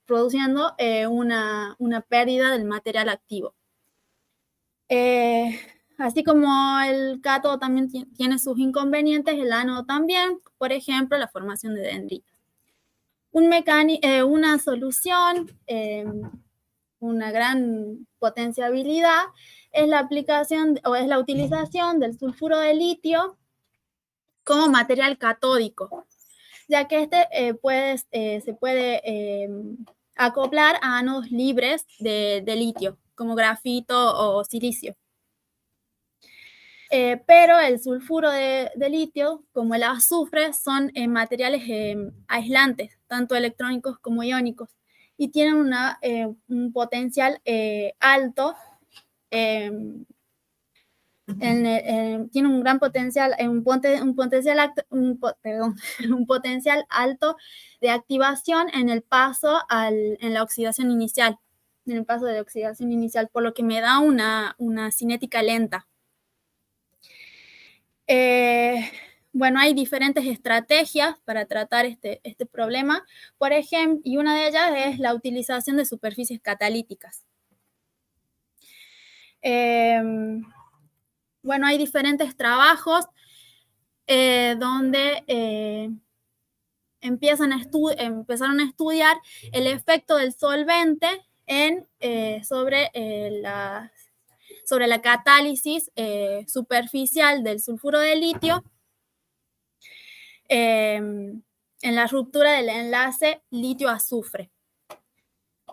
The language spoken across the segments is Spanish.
produciendo una pérdida del material activo. Así como el cátodo también tiene sus inconvenientes, el ánodo también, por ejemplo, la formación de dendritas. Una solución, una gran potenciabilidad, es la aplicación o es la utilización del sulfuro de litio como material catódico, ya que se puede acoplar a ánodos libres de litio, como grafito o silicio. Pero el sulfuro de litio, como el azufre, son materiales aislantes, tanto electrónicos como iónicos, y tienen un potencial alto, tiene un gran potencial, un potencial alto de activación en el paso en la oxidación inicial, por lo que me da una cinética lenta. Bueno, hay diferentes estrategias para tratar este problema, por ejemplo, y una de ellas es la utilización de superficies catalíticas. Bueno, hay diferentes trabajos donde empezaron a estudiar el efecto del solvente sobre la catálisis superficial del sulfuro de litio en la ruptura del enlace litio-azufre.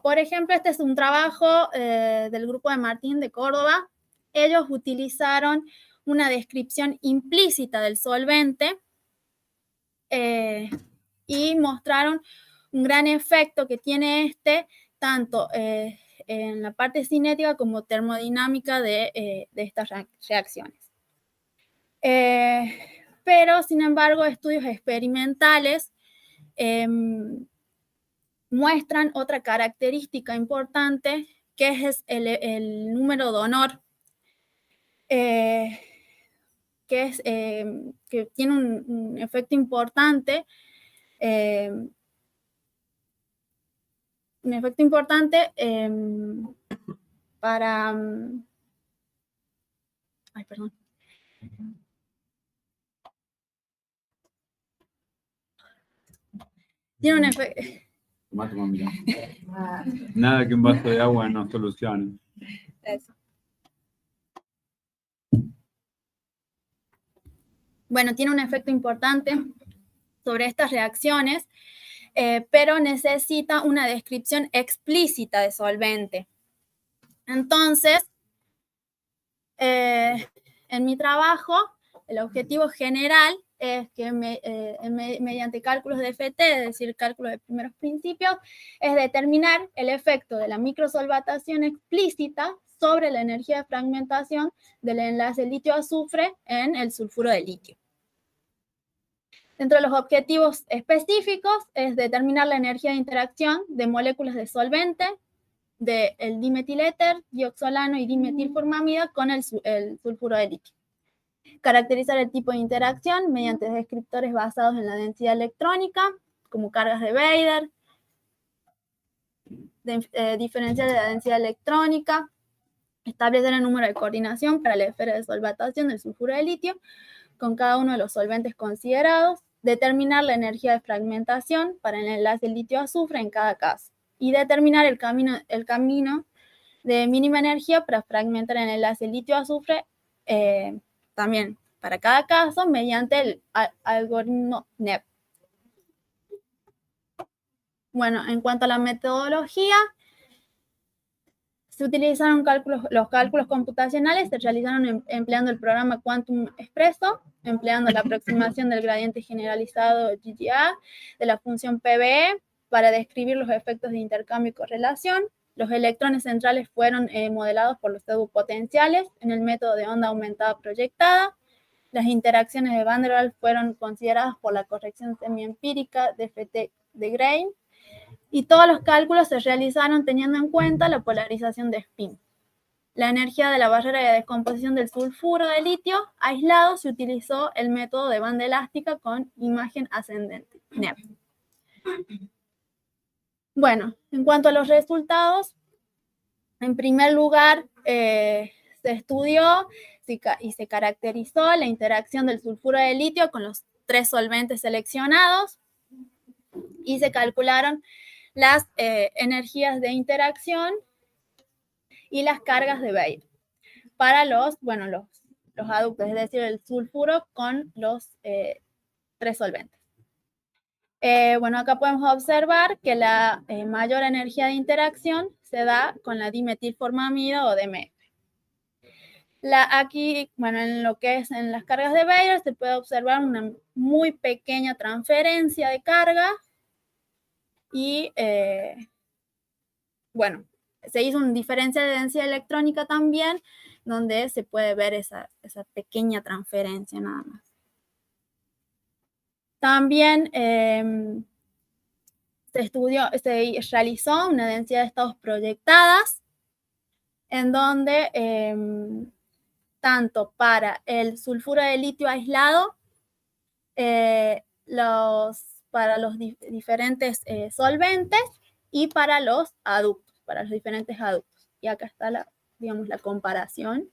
Por ejemplo, este es un trabajo del grupo de Martín de Córdoba. Ellos utilizaron una descripción implícita del solvente y mostraron un gran efecto que tiene tanto en la parte cinética como termodinámica de estas reacciones. Pero, sin embargo, estudios experimentales muestran otra característica importante, que es el número Donor, que tiene un efecto importante, para... Ay, perdón. Tiene un efecto... Nada que un vaso de agua no solucione. Eso. Bueno, tiene un efecto importante sobre estas reacciones, pero necesita una descripción explícita de solvente. Entonces, en mi trabajo, el objetivo general es que mediante cálculos de FT, es decir, cálculos de primeros principios, es determinar el efecto de la microsolvatación explícita sobre la energía de fragmentación del enlace litio-azufre en el sulfuro de litio. Dentro de los objetivos específicos es determinar la energía de interacción de moléculas de solvente, del dimetiléter, dioxolano y dimetilformamida con el sulfuro de litio. Caracterizar el tipo de interacción mediante descriptores basados en la densidad electrónica, como cargas de Bader, diferencial de la densidad electrónica, establecer el número de coordinación para la esfera de solvatación del sulfuro de litio con cada uno de los solventes considerados, determinar la energía de fragmentación para el enlace litio-azufre en cada caso y determinar el camino de mínima energía para fragmentar el enlace litio-azufre también para cada caso mediante el algoritmo NEP. Bueno, en cuanto a la metodología, se utilizaron los cálculos computacionales, se realizaron empleando el programa Quantum Expresso, empleando la aproximación del gradiente generalizado GGA de la función PBE para describir los efectos de intercambio y correlación. Los electrones centrales fueron modelados por los pseudopotenciales en el método de onda aumentada proyectada. Las interacciones de Van der Waals fueron consideradas por la corrección semiempírica de FT de Gray. Y todos los cálculos se realizaron teniendo en cuenta la polarización de spin. La energía de la barrera de descomposición del sulfuro de litio aislado se utilizó el método de banda elástica con imagen ascendente, NEP. Bueno, en cuanto a los resultados, en primer lugar, se estudió y se caracterizó la interacción del sulfuro de litio con los 3 solventes seleccionados y se calcularon las energías de interacción y las cargas de Bayer para los aductos, es decir, el sulfuro con los 3 solventes. Bueno, acá podemos observar que la mayor energía de interacción se da con la dimetilformamida o DMF. Aquí, bueno, en lo que es en las cargas de Bayer se puede observar una muy pequeña transferencia de carga y, bueno, se hizo una diferencia de densidad electrónica también, donde se puede ver esa pequeña transferencia nada más. También se realizó una densidad de estados proyectadas, en donde tanto para el sulfuro de litio aislado, para los diferentes solventes y para los aductos, para los diferentes aductos. Y acá está la comparación.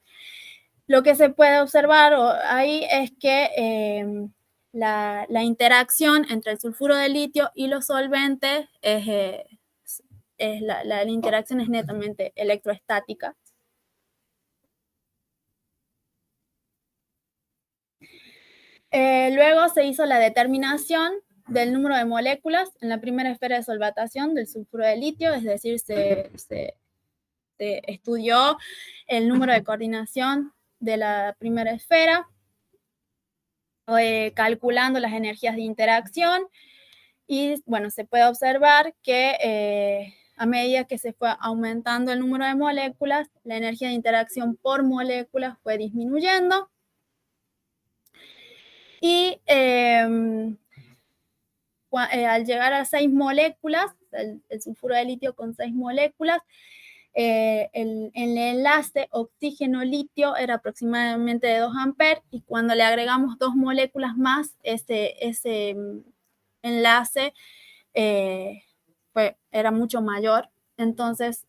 Lo que se puede observar ahí es que la interacción entre el sulfuro de litio y los solventes la interacción es netamente electroestática. Luego se hizo la determinación del número de moléculas en la primera esfera de solvatación del sulfuro de litio, es decir, se estudió el número de coordinación de la primera esfera, calculando las energías de interacción, y bueno, se puede observar que a medida que se fue aumentando el número de moléculas, la energía de interacción por molécula fue disminuyendo. Y al llegar a 6 moléculas, el sulfuro de litio con 6 moléculas, el enlace oxígeno-litio era aproximadamente de 2 amperes, y cuando le agregamos 2 moléculas más, ese enlace era mucho mayor. Entonces,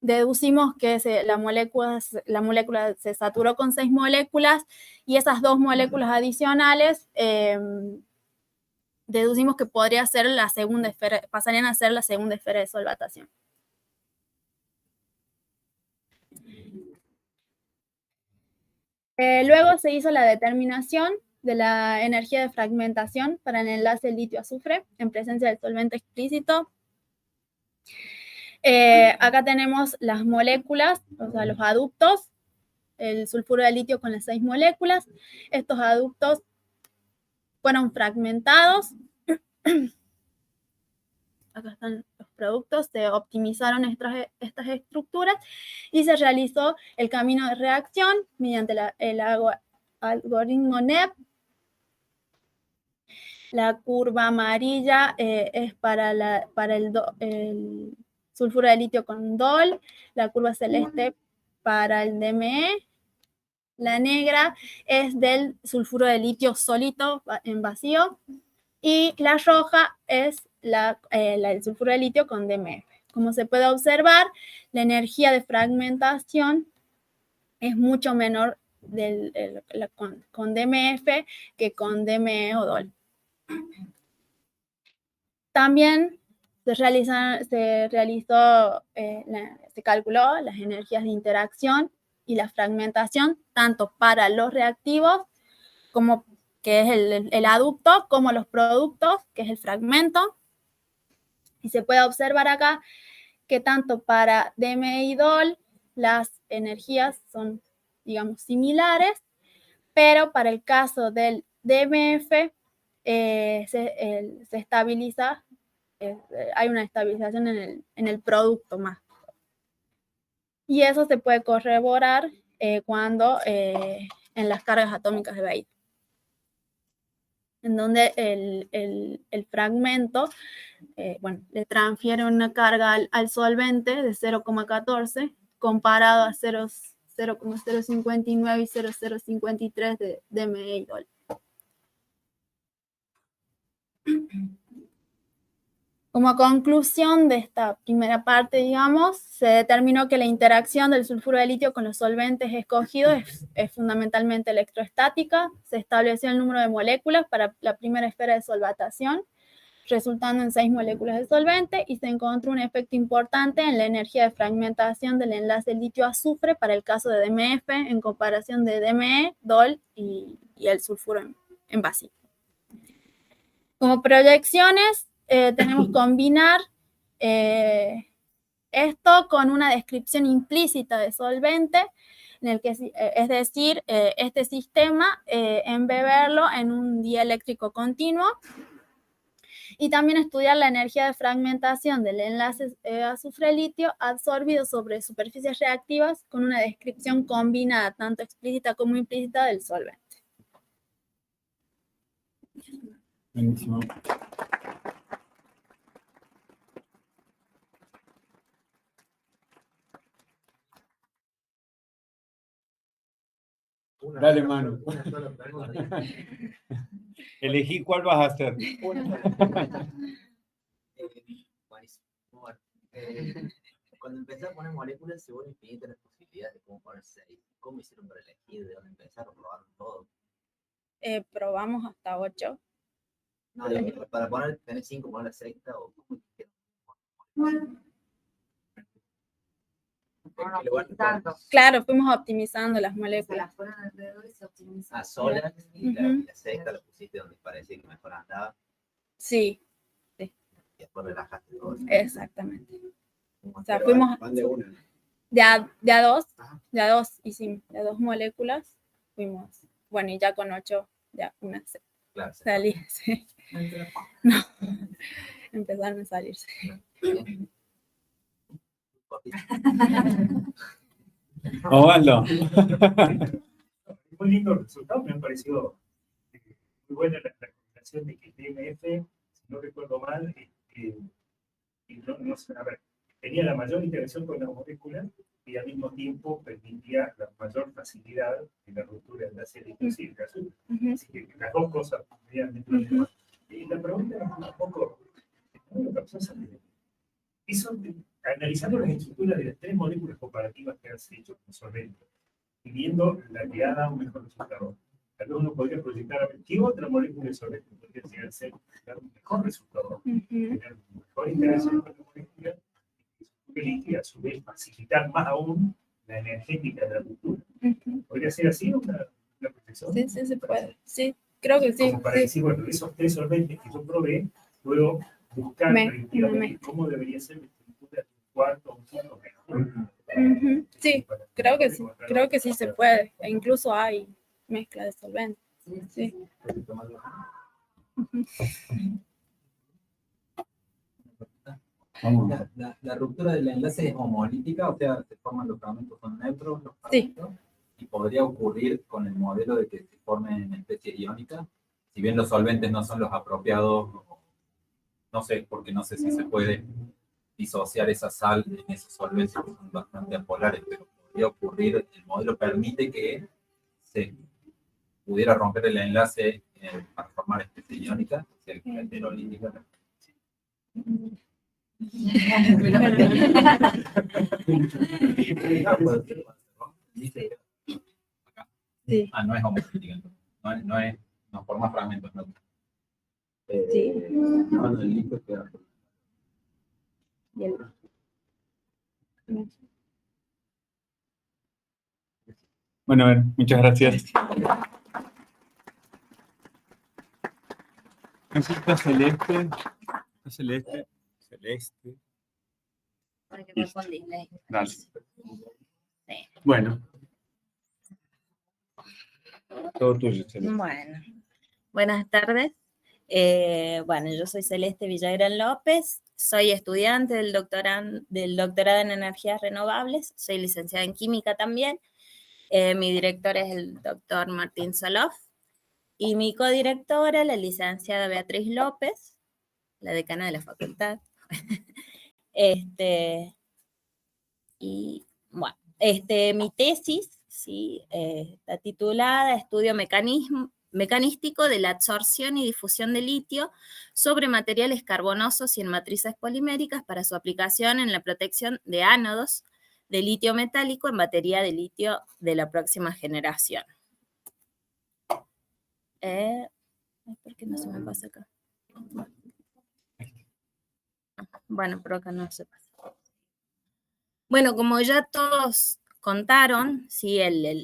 deducimos que la molécula se saturó con 6 moléculas, y esas 2 moléculas adicionales deducimos que podría ser la segunda esfera, pasarían a ser la segunda esfera de solvatación. Luego se hizo la determinación de la energía de fragmentación para el enlace litio-azufre en presencia del solvente explícito. Acá tenemos las moléculas, o sea, los aductos, el sulfuro de litio con las 6 moléculas. Estos aductos fueron fragmentados. Acá están los productos, se optimizaron estas estructuras y se realizó el camino de reacción mediante el algoritmo NEP. La curva amarilla es para el sulfuro de litio con DOL, la curva celeste para el DME, la negra es del sulfuro de litio solito en vacío, y la roja es el sulfuro de litio con DMF. Como se puede observar, la energía de fragmentación es mucho menor con DMF que con DME o DOL. También se calculó las energías de interacción y la fragmentación, tanto para los reactivos, como que es el aducto, como los productos, que es el fragmento. Y se puede observar acá que tanto para DME y DOL las energías son, digamos, similares, pero para el caso del DMF se estabiliza, hay una estabilización en el producto más. Y eso se puede corroborar cuando en las cargas atómicas de Bayer, en donde el fragmento, le transfiere una carga al solvente de 0,14 comparado a 0,059 y 0,053 de DME y DOL. Como conclusión de esta primera parte, digamos, se determinó que la interacción del sulfuro de litio con los solventes escogidos es fundamentalmente electrostática. Se estableció el número de moléculas para la primera esfera de solvatación, resultando en 6 moléculas de solvente, y se encontró un efecto importante en la energía de fragmentación del enlace litio-azufre para el caso de DMF en comparación de DME, DOL y el sulfuro en básico. Como proyecciones, tenemos que combinar esto con una descripción implícita de solvente, en el que, es decir, este sistema embeberlo en un dieléctrico continuo, y también estudiar la energía de fragmentación del enlace azufre-litio absorbido sobre superficies reactivas con una descripción combinada, tanto explícita como implícita, del solvente. Buenísimo. Dale, Manu. Elegí cuál vas a hacer. Cuando empecé a poner moléculas, se vuelven infinitas las posibilidades de cómo poner 6. ¿Cómo hicieron para elegir? ¿De dónde empezaron? ¿Probaron todo? Probamos hasta 8. No, digo, para poner, tener 5, poner la sexta, o cómo hicieron. Claro, fuimos optimizando las moléculas. A solas, y la sexta la pusiste donde parecía que mejor andaba. Sí. Y después relajaste todo. Exactamente. O sea, fuimos de a dos hicimos, de 2 moléculas, fuimos, bueno, y ya con 8, ya una claro, salí, sí. No, empezaron a salirse. Osvaldo. Muy lindo el resultado, me ha parecido muy buena la combinación de que DMF, si no recuerdo mal, no sé, a ver, tenía la mayor interacción con la molécula y al mismo tiempo permitía la mayor facilidad en la ruptura de la serie cíclica. Así que las dos cosas podrían dentro de la. Y la pregunta es un poco, analizando las estructuras de las 3 moléculas comparativas que has hecho con solvente y viendo la que ha dado un mejor resultado, tal vez uno podría proyectar a ver qué otra molécula de solvente podría llegar a ser dar un mejor resultado, tener mejor interacción con la molécula y a su vez facilitar más aún la energética de la ruptura. ¿Podría ser así una proyección? Sí, sí se puede. Sí, creo que sí. Como para decir, bueno, esos 3 solventes que yo probé, luego buscar predictivamente cómo debería ser la estructura de un cuarto o un quinto mejor. Sí, creo que sí se puede. E incluso hay mezcla de solventes. Sí. La ruptura del enlace es homolítica, o sea, se forman los fragmentos, son neutros los fragmentos, y podría ocurrir con el modelo de que se formen especies iónicas, si bien los solventes no son los apropiados, no sé, porque no sé si se puede disociar esa sal en esos solventes que son bastante apolares, pero podría ocurrir, el modelo permite que se pudiera romper el enlace para formar especies iónicas, o sea, heterolítica. Sí. No es homolítica, no forma fragmentos, no. Sí. No, el líquido queda. Bueno, a ver, muchas gracias. Está celeste. Está celeste. Celeste. Para que ver con display. Dale. Sí. Bueno. Todo tuyo, Celeste. Bueno, buenas tardes. Bueno, yo soy Celeste Villagrán López, soy estudiante del doctorado en energías renovables, soy licenciada en química también. Mi director es el doctor Martín Soloff y mi codirectora, la licenciada Beatriz López, la decana de la facultad. Y bueno, mi tesis, ¿sí? Está titulada Estudio mecanístico de la absorción y difusión de litio sobre materiales carbonosos y en matrices poliméricas para su aplicación en la protección de ánodos de litio metálico en batería de litio de la próxima generación. ¿Por qué no se me pasa acá? Bueno, pero acá no se pasa. Bueno, como ya todos contaron, ¿sí?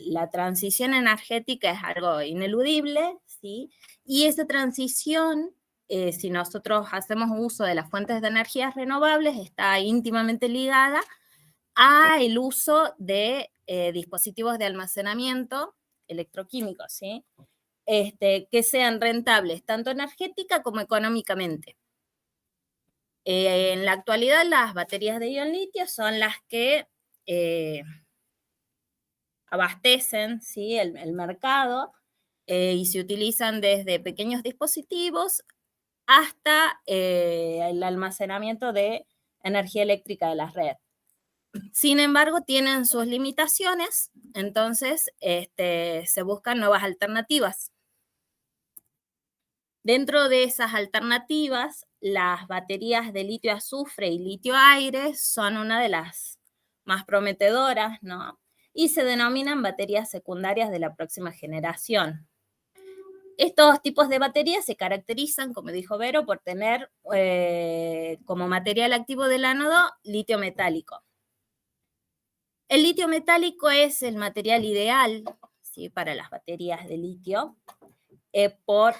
La transición energética es algo ineludible, ¿sí? Y esa transición, si nosotros hacemos uso de las fuentes de energías renovables, está íntimamente ligada al uso de dispositivos de almacenamiento electroquímicos, ¿sí? Que sean rentables tanto energética como económicamente. En la actualidad, las baterías de ion litio son las que abastecen, ¿sí? el mercado y se utilizan desde pequeños dispositivos hasta el almacenamiento de energía eléctrica de la red. Sin embargo, tienen sus limitaciones, entonces se buscan nuevas alternativas. Dentro de esas alternativas, las baterías de litio-azufre y litio-aire son una de las más prometedoras, ¿no? Y se denominan baterías secundarias de la próxima generación. Estos tipos de baterías se caracterizan, como dijo Vero, por tener como material activo del ánodo litio metálico. El litio metálico es el material ideal, ¿sí? Para las baterías de litio.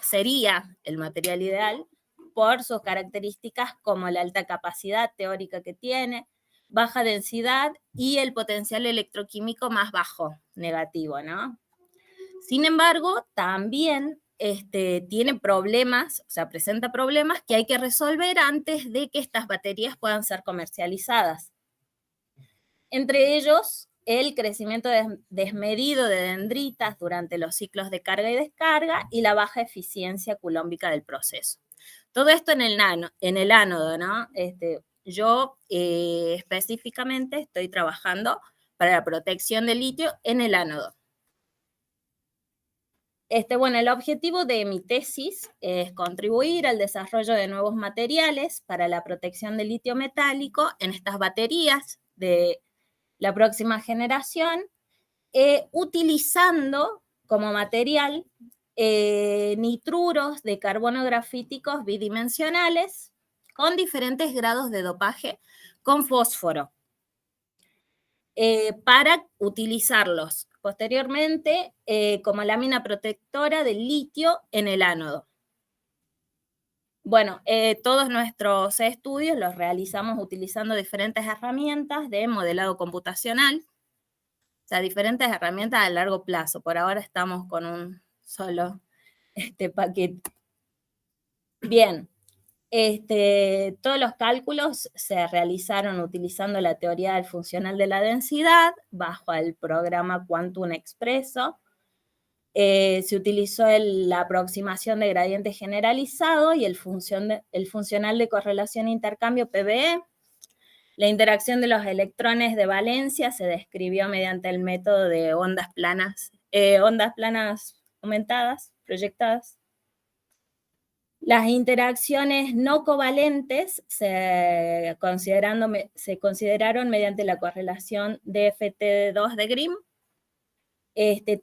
Sería el material ideal por sus características como la alta capacidad teórica que tiene, baja densidad y el potencial electroquímico más bajo, negativo, ¿no? Sin embargo, también tiene problemas, o sea, presenta problemas que hay que resolver antes de que estas baterías puedan ser comercializadas. Entre ellos, el crecimiento desmedido de dendritas durante los ciclos de carga y descarga y la baja eficiencia culómbica del proceso. Todo esto en el ánodo, ¿no? Yo específicamente estoy trabajando para la protección del litio en el ánodo. Bueno, el objetivo de mi tesis es contribuir al desarrollo de nuevos materiales para la protección del litio metálico en estas baterías de la próxima generación, utilizando como material nitruros de carbono grafíticos bidimensionales con diferentes grados de dopaje con fósforo, para utilizarlos posteriormente como lámina protectora del litio en el ánodo. Bueno, todos nuestros estudios los realizamos utilizando diferentes herramientas de modelado computacional, o sea, diferentes herramientas a largo plazo. Por ahora estamos con un solo paquete. Bien, todos los cálculos se realizaron utilizando la teoría del funcional de la densidad bajo el programa Quantum Expresso. Se utilizó la aproximación de gradiente generalizado y el funcional de correlación e intercambio PBE. La interacción de los electrones de valencia se describió mediante el método de ondas planas aumentadas, proyectadas. Las interacciones no covalentes se consideraron mediante la correlación DFT2 de Grimm.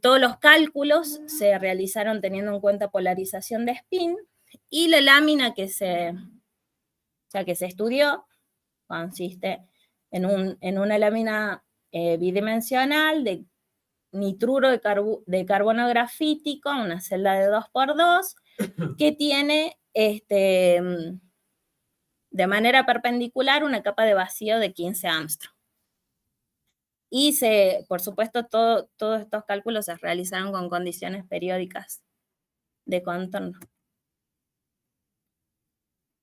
Todos los cálculos se realizaron teniendo en cuenta polarización de spin y la lámina que se estudió consiste en una lámina bidimensional de nitruro de carbono grafítico, una celda de 2x2, que tiene de manera perpendicular una capa de vacío de 15 Armstrong. Y por supuesto, todos estos cálculos se realizaron con condiciones periódicas de contorno.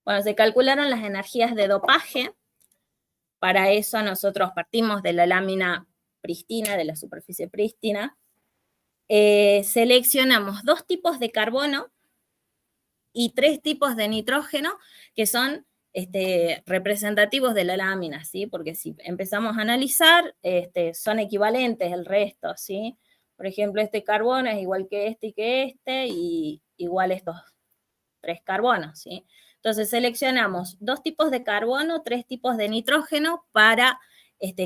Bueno, se calcularon las energías de dopaje. Para eso nosotros partimos de la lámina pristina, de la superficie prístina. Seleccionamos 2 tipos de carbono y 3 tipos de nitrógeno que son representativos de la lámina, ¿sí? Porque si empezamos a analizar, son equivalentes el resto, ¿sí? Por ejemplo, este carbono es igual que este, y igual estos 3 carbonos, ¿sí? Entonces seleccionamos 2 tipos de carbono, 3 tipos de nitrógeno para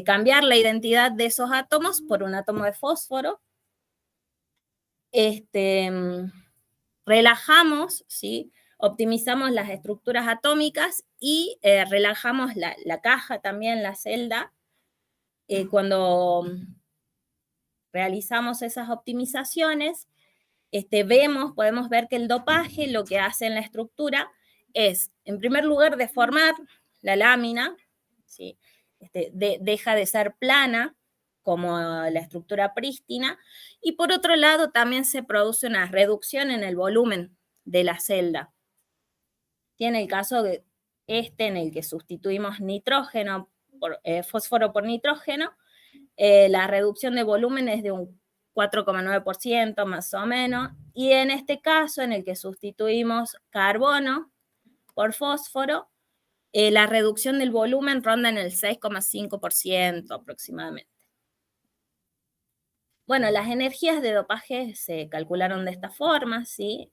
cambiar la identidad de esos átomos por un átomo de fósforo. Relajamos, ¿sí? Optimizamos las estructuras atómicas y relajamos la caja también, la celda. Cuando realizamos esas optimizaciones, podemos ver que el dopaje lo que hace en la estructura es, en primer lugar, deformar la lámina, ¿sí? Deja de ser plana, como la estructura prístina, y por otro lado también se produce una reducción en el volumen de la celda. Tiene el caso de en el que sustituimos nitrógeno fósforo por nitrógeno, la reducción de volumen es de un 4,9% más o menos, y en este caso, en el que sustituimos carbono por fósforo, la reducción del volumen ronda en el 6,5% aproximadamente. Bueno, las energías de dopaje se calcularon de esta forma, ¿sí?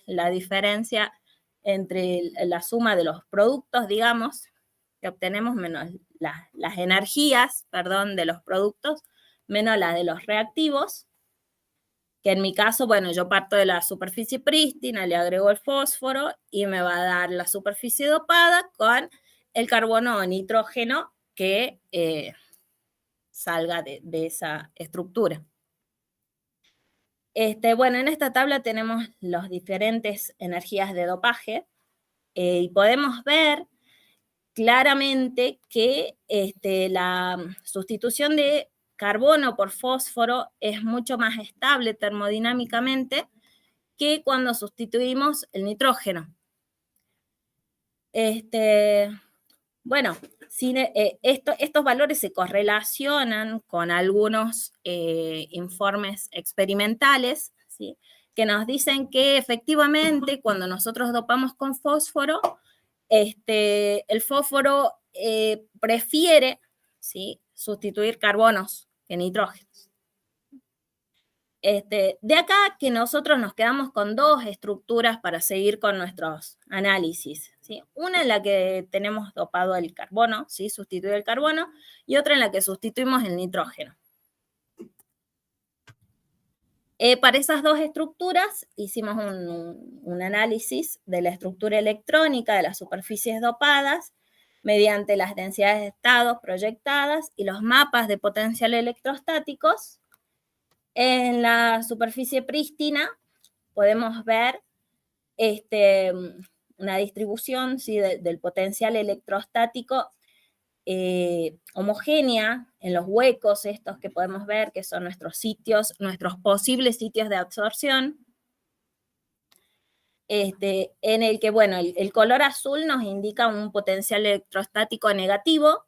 La diferencia entre la suma de los productos, digamos, que obtenemos menos las energías, perdón, de los productos, menos las de los reactivos, que en mi caso, bueno, yo parto de la superficie prístina, le agrego el fósforo y me va a dar la superficie dopada con el carbono o nitrógeno que salga de esa estructura. Bueno, en esta tabla tenemos las diferentes energías de dopaje y podemos ver claramente que la sustitución de carbono por fósforo es mucho más estable termodinámicamente que cuando sustituimos el nitrógeno. Bueno, estos valores se correlacionan con algunos informes experimentales, ¿sí? Que nos dicen que efectivamente cuando nosotros dopamos con fósforo, el fósforo prefiere, ¿sí?, sustituir carbonos que nitrógenos. De acá que nosotros nos quedamos con 2 estructuras para seguir con nuestros análisis, ¿sí? Una en la que tenemos dopado el carbono, ¿sí?, sustituido el carbono, y otra en la que sustituimos el nitrógeno. Para esas 2 estructuras hicimos un análisis de la estructura electrónica de las superficies dopadas mediante las densidades de estados proyectadas y los mapas de potencial electrostáticos. En la superficie prístina podemos ver una distribución, ¿sí?, del potencial electrostático homogénea en los huecos estos que podemos ver, que son nuestros sitios, nuestros posibles sitios de absorción, en el que, bueno, el color azul nos indica un potencial electrostático negativo,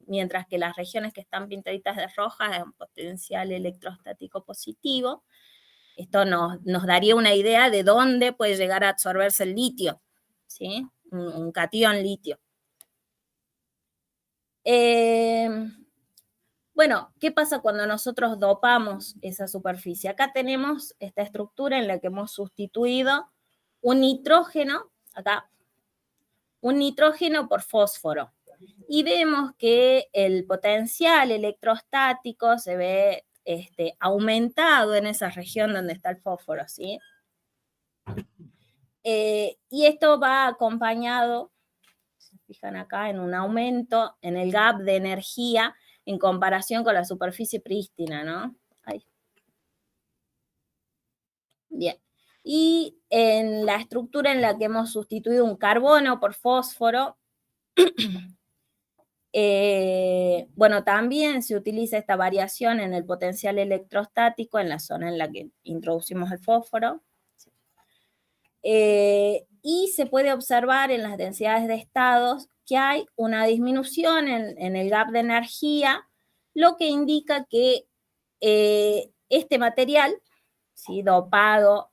mientras que las regiones que están pintaditas de roja es un potencial electrostático positivo. Esto nos daría una idea de dónde puede llegar a absorberse el litio, ¿sí? Un catión litio. Bueno, ¿qué pasa cuando nosotros dopamos esa superficie? Acá tenemos esta estructura en la que hemos sustituido un nitrógeno, acá, un nitrógeno por fósforo. Y vemos que el potencial electrostático se ve aumentado en esa región donde está el fósforo, ¿sí? Y esto va acompañado, se fijan acá, en un aumento en el gap de energía en comparación con la superficie prístina, ¿no? Ahí. Bien. Y en la estructura en la que hemos sustituido un carbono por fósforo, bueno, también se utiliza esta variación en el potencial electrostático en la zona en la que introducimos el fósforo. Y se puede observar en las densidades de estados que hay una disminución en el gap de energía, lo que indica que este material, ¿sí?, dopado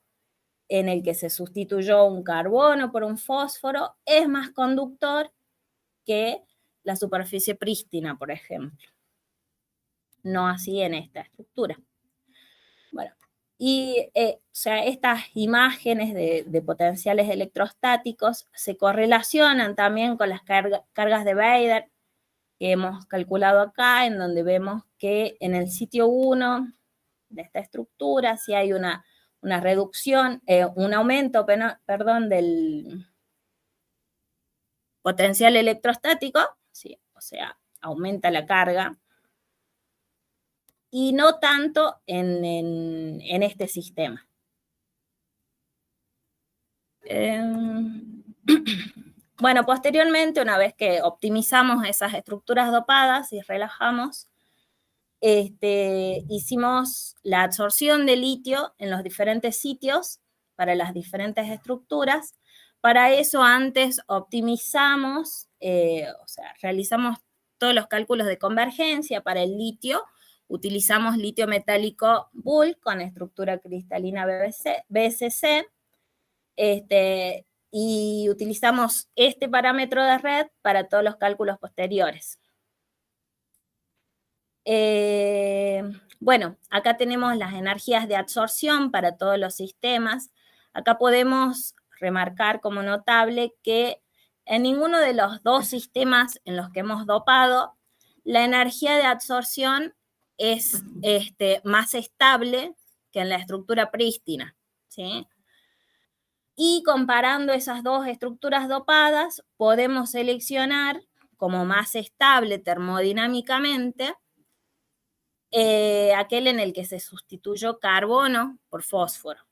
en el que se sustituyó un carbono por un fósforo, es más conductor que la superficie prístina, por ejemplo. No así en esta estructura. Y o sea, estas imágenes de potenciales electrostáticos se correlacionan también con las cargas de Bader que hemos calculado acá, en donde vemos que en el sitio 1 de esta estructura sí hay una reducción, un aumento, perdón, del potencial electrostático, sí, o sea, aumenta la carga, y no tanto en este sistema. Bueno, posteriormente, una vez que optimizamos esas estructuras dopadas y relajamos, hicimos la absorción de litio en los diferentes sitios para las diferentes estructuras. Para eso antes optimizamos, o sea, realizamos todos los cálculos de convergencia para el litio. Utilizamos litio metálico bulk con estructura cristalina BSC, y utilizamos este parámetro de red para todos los cálculos posteriores. Bueno, acá tenemos las energías de absorción para todos los sistemas. Acá podemos remarcar como notable que en ninguno de los dos sistemas en los que hemos dopado, la energía de absorción es más estable que en la estructura prístina, ¿sí? Y comparando esas dos estructuras dopadas, podemos seleccionar como más estable termodinámicamente aquel en el que se sustituyó carbono por fósforo.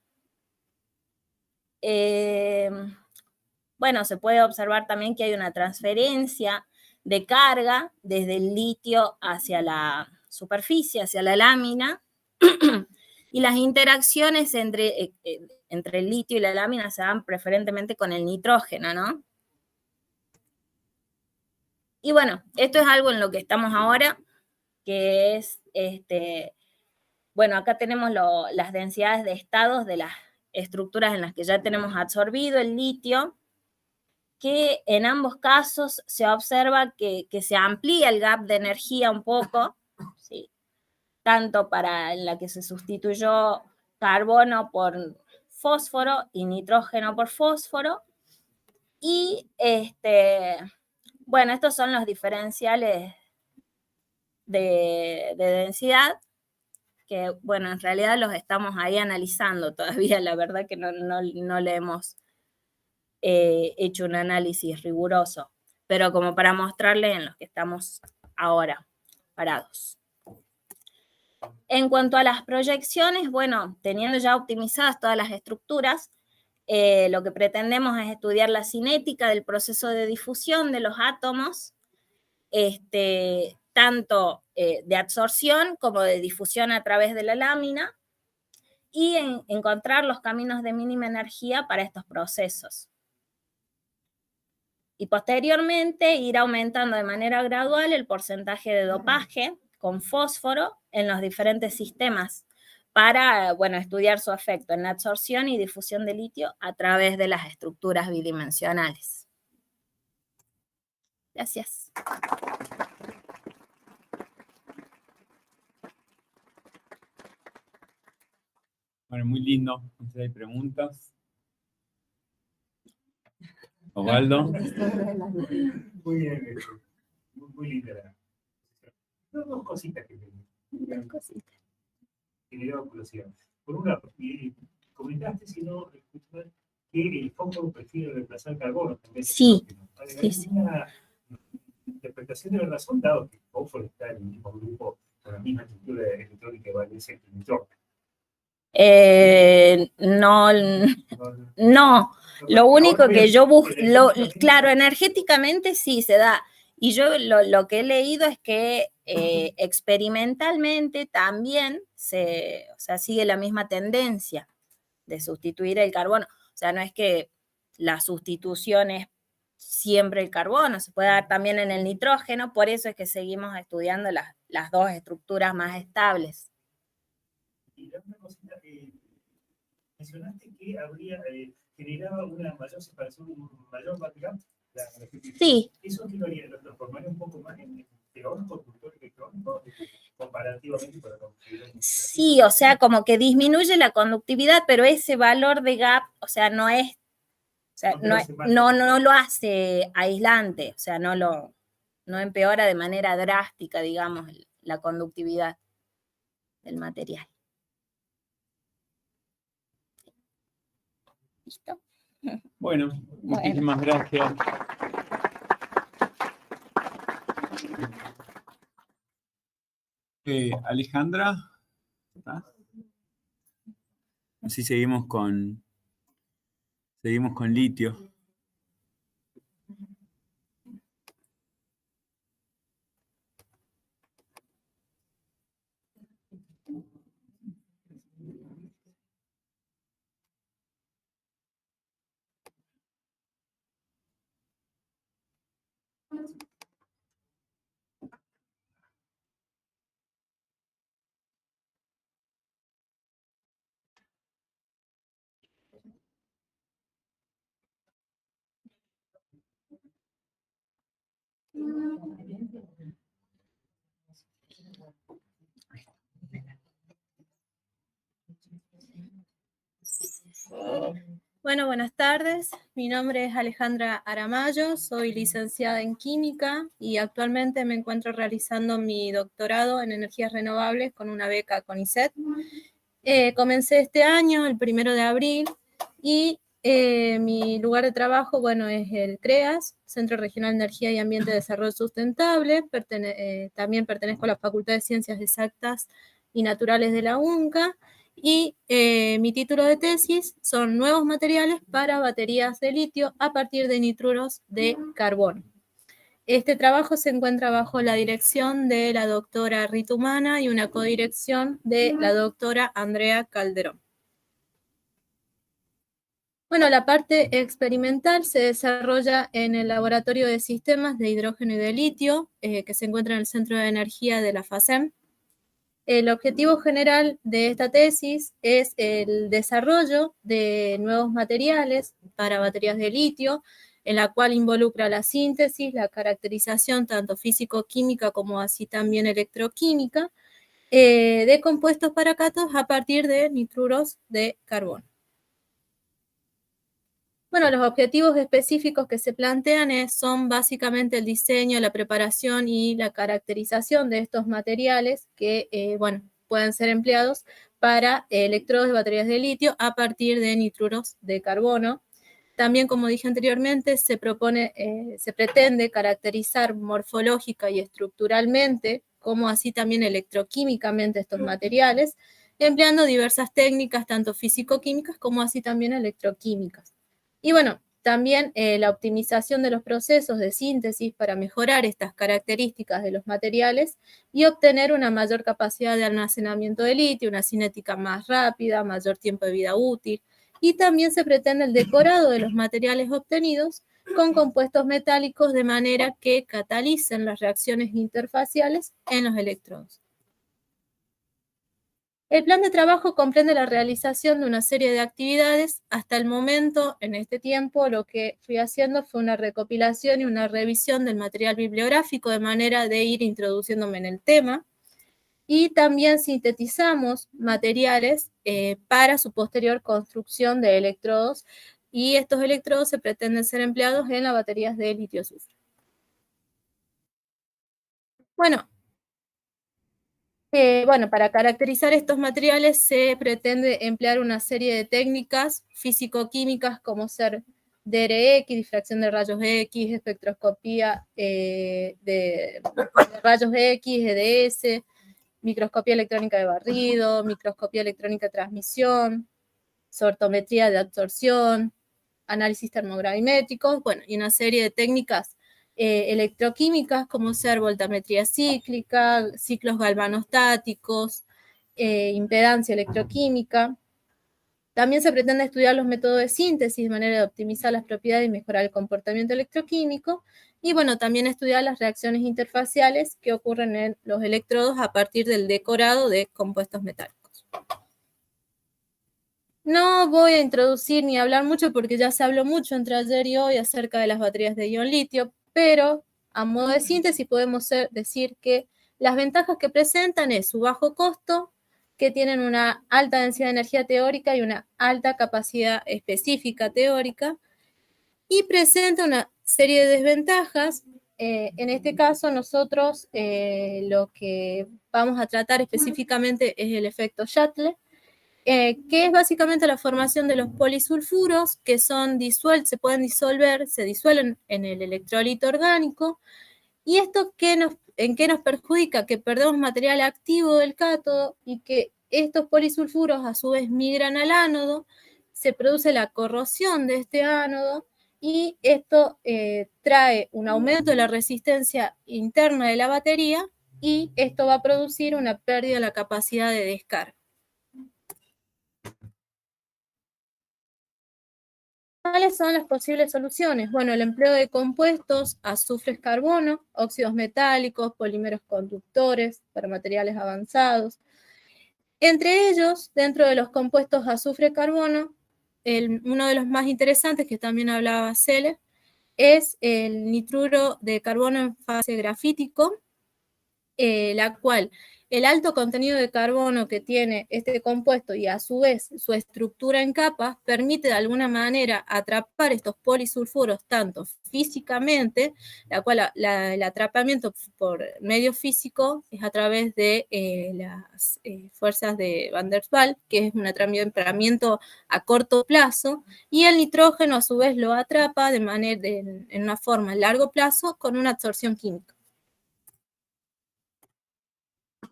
Bueno, se puede observar también que hay una transferencia de carga desde el litio hacia la superficie, hacia la lámina, y las interacciones entre el litio y la lámina se dan preferentemente con el nitrógeno, ¿no? Y bueno, esto es algo en lo que estamos ahora, que es, bueno, acá tenemos las densidades de estados de las estructuras en las que ya tenemos absorbido el litio, que en ambos casos se observa que se amplía el gap de energía un poco, ¿sí? Tanto para la que se sustituyó carbono por fósforo y nitrógeno por fósforo. Y bueno, estos son los diferenciales de densidad, que bueno, en realidad los estamos ahí analizando todavía, la verdad que no le hemos hecho un análisis riguroso, pero como para mostrarles en los que estamos ahora parados. En cuanto a las proyecciones, bueno, teniendo ya optimizadas todas las estructuras, lo que pretendemos es estudiar la cinética del proceso de difusión de los átomos, tanto de absorción como de difusión a través de la lámina, y encontrar los caminos de mínima energía para estos procesos. Y posteriormente ir aumentando de manera gradual el porcentaje de dopaje con fósforo en los diferentes sistemas para, bueno, estudiar su efecto en la absorción y difusión de litio a través de las estructuras bidimensionales. Gracias. Bueno, muy lindo. No sé si hay preguntas. Osvaldo. Muy bien, muy literal. Dos cositas que tengo. Dos cositas. Que me dio curiosidad. Por un lado, comentaste, si no escuché mal, que el fósforo prefiere reemplazar carbono. Sí. ¿Hay una interpretación de la razón, dado que el fósforo está en el mismo grupo con la misma estructura electrónica que valece el nitrógeno? No, lo único que yo busco, claro, energéticamente sí se da, y yo lo que he leído es que experimentalmente también o sea, sigue la misma tendencia de sustituir el carbono, o sea, no es que la sustitución es siempre el carbono, se puede dar también en el nitrógeno, por eso es que seguimos estudiando las dos estructuras más estables. Y la otra cosita, mencionaste que habría generado una mayor separación, un mayor background. Sí. ¿Eso qué lo haría? ¿Lo formaría un poco más en peor conductor electrónico comparativamente para construir Sí, o sea, como que disminuye la conductividad, pero ese valor de gap, o sea, no es, o sea, no lo hace aislante, o sea, no empeora de manera drástica, digamos, la conductividad del material. ¿Listo? Bueno, muchísimas gracias. Alejandra, ¿estás? Así seguimos con litio. Bueno, buenas tardes. Mi nombre es Alejandra Aramayo, soy licenciada en Química y actualmente me encuentro realizando mi doctorado en energías renovables con una beca CONICET. Comencé este año, el 1 de abril, y mi lugar de trabajo, bueno, es el CREAS, Centro Regional de Energía y Ambiente de Desarrollo Sustentable. También pertenezco a la Facultad de Ciencias Exactas y Naturales de la UNCA. Y mi título de tesis son nuevos materiales para baterías de litio a partir de nitruros de carbono. Este trabajo se encuentra bajo la dirección de la doctora Rita Humana y una codirección de la doctora Andrea Calderón. Bueno, la parte experimental se desarrolla en el Laboratorio de Sistemas de Hidrógeno y de Litio, que se encuentra en el Centro de Energía de la FACEM. El objetivo general de esta tesis es el desarrollo de nuevos materiales para baterías de litio, en la cual involucra la síntesis, la caracterización tanto físico-química como así también electroquímica, de compuestos para cátodos a partir de nitruros de carbono. Bueno, los objetivos específicos que se plantean son básicamente el diseño, la preparación y la caracterización de estos materiales que, pueden ser empleados para electrodos de baterías de litio a partir de nitruros de carbono. También, como dije anteriormente, se pretende caracterizar morfológica y estructuralmente, como así también electroquímicamente estos materiales, empleando diversas técnicas, tanto físico-químicas como así también electroquímicas. Y bueno, también la optimización de los procesos de síntesis para mejorar estas características de los materiales y obtener una mayor capacidad de almacenamiento de litio, una cinética más rápida, mayor tiempo de vida útil. Y también se pretende el decorado de los materiales obtenidos con compuestos metálicos de manera que catalicen las reacciones interfaciales en los electrodos. El plan de trabajo comprende la realización de una serie de actividades. Hasta el momento, en este tiempo, lo que fui haciendo fue una recopilación y una revisión del material bibliográfico de manera de ir introduciéndome en el tema. Y también sintetizamos materiales para su posterior construcción de electrodos. Y estos electrodos se pretenden ser empleados en las baterías de litio-azufre. Para caracterizar estos materiales se pretende emplear una serie de técnicas físico-químicas como ser DRX, difracción de rayos X, espectroscopía de rayos X, EDS, microscopía electrónica de barrido, microscopía electrónica de transmisión, sortometría de absorción, análisis termogravimétrico, y una serie de técnicas electroquímicas como ser voltametría cíclica, ciclos galvanostáticos, impedancia electroquímica. También se pretende estudiar los métodos de síntesis de manera de optimizar las propiedades y mejorar el comportamiento electroquímico. Y también estudiar las reacciones interfaciales que ocurren en los electrodos a partir del decorado de compuestos metálicos. No voy a introducir ni hablar mucho porque ya se habló mucho entre ayer y hoy acerca de las baterías de ion litio, pero a modo de síntesis podemos decir que las ventajas que presentan es su bajo costo, que tienen una alta densidad de energía teórica y una alta capacidad específica teórica, y presenta una serie de desventajas. En este caso, nosotros lo que vamos a tratar específicamente es el efecto Schatle, que es básicamente la formación de los polisulfuros que se pueden disolver, se disuelven en el electrolito orgánico. ¿Y esto en qué nos perjudica? Que perdemos material activo del cátodo y que estos polisulfuros a su vez migran al ánodo, se produce la corrosión de este ánodo y esto trae un aumento de la resistencia interna de la batería y esto va a producir una pérdida de la capacidad de descarga. ¿Cuáles son las posibles soluciones? Bueno, el empleo de compuestos, azufres, carbono, óxidos metálicos, polímeros conductores para materiales avanzados. Entre ellos, dentro de los compuestos azufre-carbono, uno de los más interesantes, que también hablaba Cele, es el nitruro de carbono en fase grafítico, la cual el alto contenido de carbono que tiene este compuesto y a su vez su estructura en capas permite de alguna manera atrapar estos polisulfuros tanto físicamente, la cual el atrapamiento por medio físico es a través de las fuerzas de Van der Waals, que es un atrapamiento a corto plazo, y el nitrógeno a su vez lo atrapa en una forma a largo plazo con una absorción química.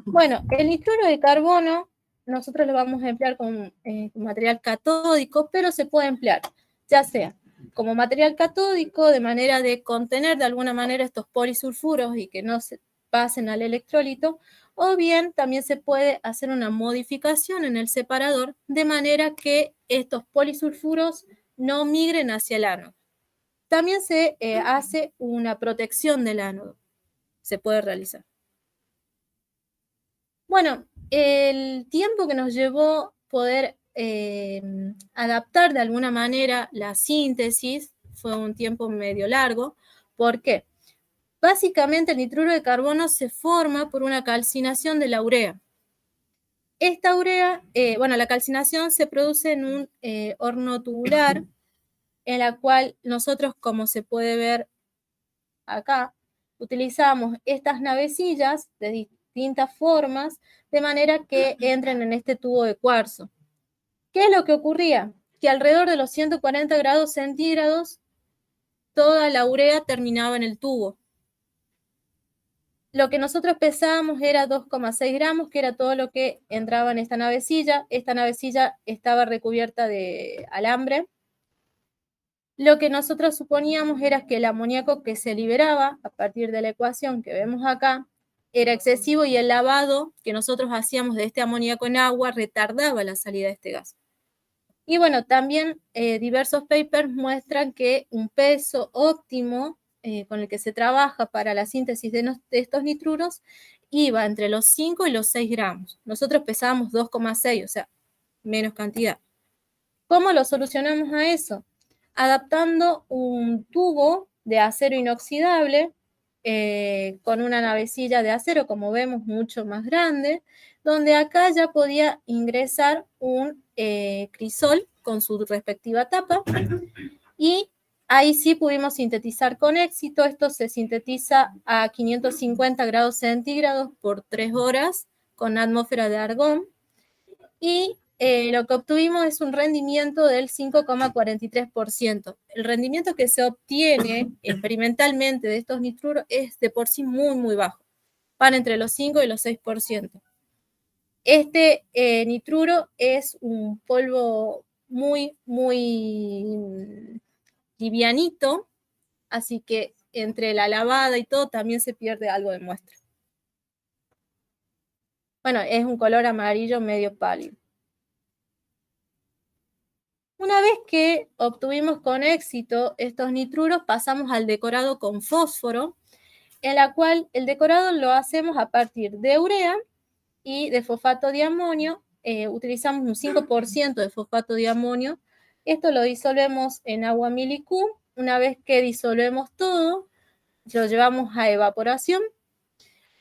Bueno, el nitruro de carbono nosotros lo vamos a emplear con material catódico, pero se puede emplear ya sea como material catódico de manera de contener de alguna manera estos polisulfuros y que no se pasen al electrolito, o bien también se puede hacer una modificación en el separador de manera que estos polisulfuros no migren hacia el ánodo. También se hace una protección del ánodo, se puede realizar. Bueno, el tiempo que nos llevó poder adaptar de alguna manera la síntesis fue un tiempo medio largo. ¿Por qué? Básicamente el nitruro de carbono se forma por una calcinación de la urea. Esta urea, la calcinación se produce en un horno tubular, en la cual nosotros, como se puede ver acá, utilizamos estas navecillas de distintas formas, de manera que entren en este tubo de cuarzo. ¿Qué es lo que ocurría? Que alrededor de los 140 grados centígrados, toda la urea terminaba en el tubo. Lo que nosotros pesábamos era 2,6 gramos, que era todo lo que entraba en esta navecilla. Esta navecilla estaba recubierta de alambre. Lo que nosotros suponíamos era que el amoníaco que se liberaba a partir de la ecuación que vemos acá era excesivo y el lavado que nosotros hacíamos de este amoníaco en agua retardaba la salida de este gas. Y bueno, también diversos papers muestran que un peso óptimo con el que se trabaja para la síntesis de estos nitruros iba entre los 5 y los 6 gramos. Nosotros pesábamos 2,6, o sea, menos cantidad. ¿Cómo lo solucionamos a eso? Adaptando un tubo de acero inoxidable con una navecilla de acero, como vemos, mucho más grande, donde acá ya podía ingresar un crisol con su respectiva tapa, y ahí sí pudimos sintetizar con éxito. Esto se sintetiza a 550 grados centígrados por 3 horas con atmósfera de argón, y lo que obtuvimos es un rendimiento del 5,43%. El rendimiento que se obtiene experimentalmente de estos nitruros es de por sí muy, muy bajo. Van entre los 5 y los 6%. Este nitruro es un polvo muy, muy livianito, así que entre la lavada y todo también se pierde algo de muestra. Bueno, es un color amarillo medio pálido. Una vez que obtuvimos con éxito estos nitruros, pasamos al decorado con fósforo, en la cual el decorado lo hacemos a partir de urea y de fosfato de amonio. Utilizamos un 5% de fosfato de amonio. Esto lo disolvemos en agua milicú. Una vez que disolvemos todo, lo llevamos a evaporación.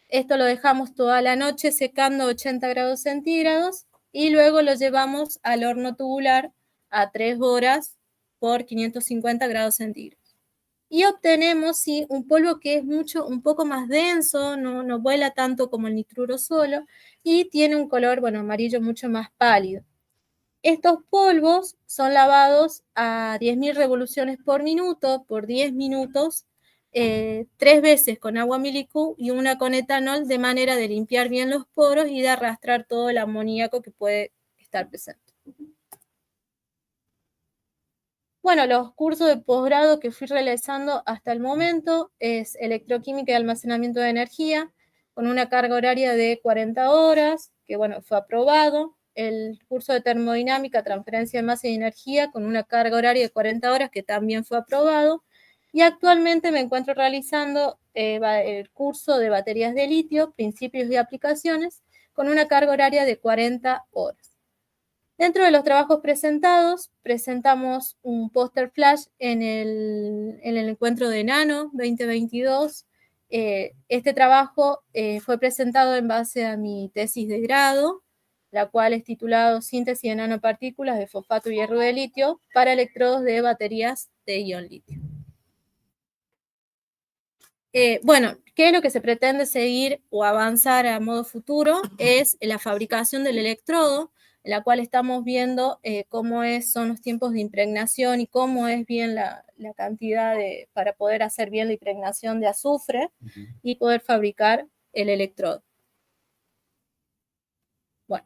Esto lo dejamos toda la noche secando a 80 grados centígrados y luego lo llevamos al horno tubular a 3 horas por 550 grados centígrados. Y obtenemos sí, un polvo que es un poco más denso, no vuela tanto como el nitruro solo y tiene un color, bueno, amarillo mucho más pálido. Estos polvos son lavados a 10.000 revoluciones por minuto, por 10 minutos, 3 veces con agua milicú y una con etanol, de manera de limpiar bien los poros y de arrastrar todo el amoníaco que puede estar presente. Bueno, los cursos de posgrado que fui realizando hasta el momento es electroquímica y almacenamiento de energía, con una carga horaria de 40 horas, que bueno, fue aprobado. El curso de termodinámica, transferencia de masa y energía, con una carga horaria de 40 horas, que también fue aprobado. Y actualmente me encuentro realizando el curso de baterías de litio, principios y aplicaciones, con una carga horaria de 40 horas. Dentro de los trabajos presentados, presentamos un póster flash en el encuentro de Nano 2022. Este trabajo fue presentado en base a mi tesis de grado, la cual es titulado Síntesis de nanopartículas de fosfato y hierro de litio para electrodos de baterías de ion litio. Bueno, ¿qué es lo que se pretende seguir o avanzar a modo futuro? Es la fabricación del electrodo, en la cual estamos viendo cómo son los tiempos de impregnación y cómo es bien la cantidad para poder hacer bien la impregnación de azufre y poder fabricar el electrodo. Bueno.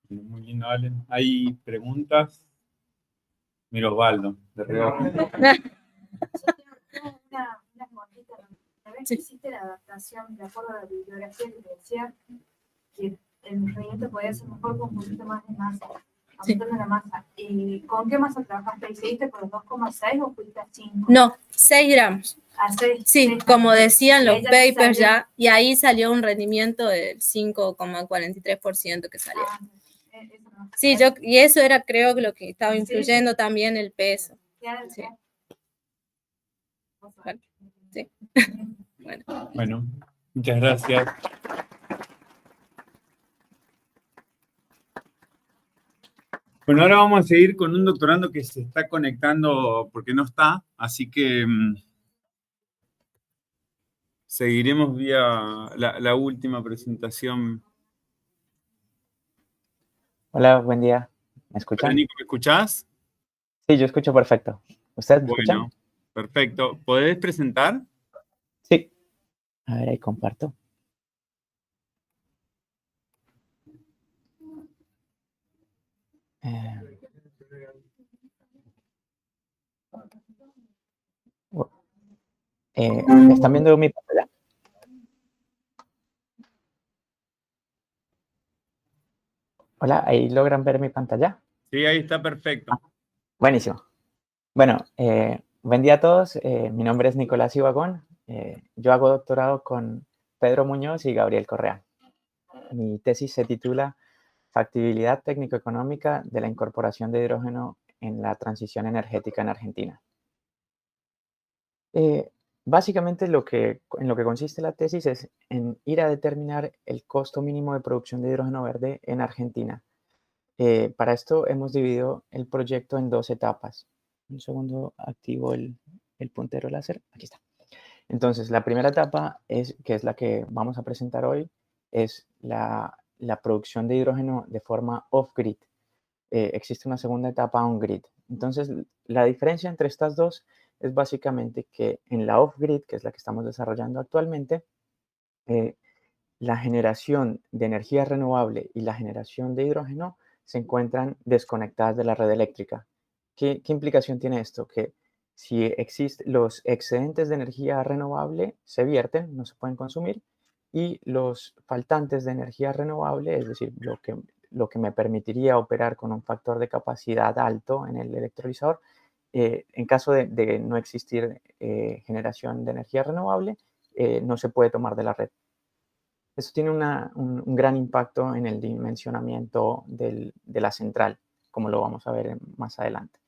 Muy lindo, Ale. ¿Hay preguntas? Mira, Osvaldo, de reojo. Una preguntita. A ver si hiciste la adaptación de acuerdo a la bibliografía que te decía que el rendimiento podía ser mejor con un poquito más de masa, aumentando la masa. ¿Y con qué masa trabajaste? ¿Hiciste con los 2,6 o fuiste a 5? No, 6 gramos. ¿A 6? Sí, 6 como decían los papers salió. ya, y ahí salió un rendimiento del 5,43% que salió. Eso no. Sí, y eso era, creo, que lo que estaba influyendo también el peso. Claro, Sí. Bueno. Sí. Bueno, muchas gracias. Bueno, ahora vamos a seguir con un doctorando que se está conectando porque no está, así que seguiremos vía la última presentación. Hola, buen día. ¿Me escuchan? Hola, Nico, ¿me escuchás? Sí, yo escucho perfecto. ¿Ustedes me escuchan? Bueno, perfecto. ¿Podés presentar? Sí. A ver, ahí comparto. ¿Están viendo mi pantalla? Hola, ¿ahí logran ver mi pantalla? Sí, ahí está perfecto. Buenísimo. Bueno, buen día a todos. Mi nombre es Nicolás Ibagón. Yo hago doctorado con Pedro Muñoz y Gabriel Correa. Mi tesis se titula Factibilidad técnico-económica de la incorporación de hidrógeno en la transición energética en Argentina. Básicamente en lo que consiste la tesis es en ir a determinar el costo mínimo de producción de hidrógeno verde en Argentina. Para esto hemos dividido el proyecto en 2 etapas. Un segundo, activo el puntero láser. Aquí está. Entonces, la primera etapa, que es la que vamos a presentar hoy, es la producción de hidrógeno de forma off-grid. Existe una segunda etapa on-grid. Entonces, la diferencia entre estas dos es básicamente que en la off-grid, que es la que estamos desarrollando actualmente, la generación de energía renovable y la generación de hidrógeno se encuentran desconectadas de la red eléctrica. ¿Qué implicación tiene esto? Que si existen los excedentes de energía renovable se vierten, no se pueden consumir, y los faltantes de energía renovable, es decir, lo que me permitiría operar con un factor de capacidad alto en el electrolizador, en caso de no existir generación de energía renovable, no se puede tomar de la red. Eso tiene un gran impacto en el dimensionamiento de la central, como lo vamos a ver más adelante.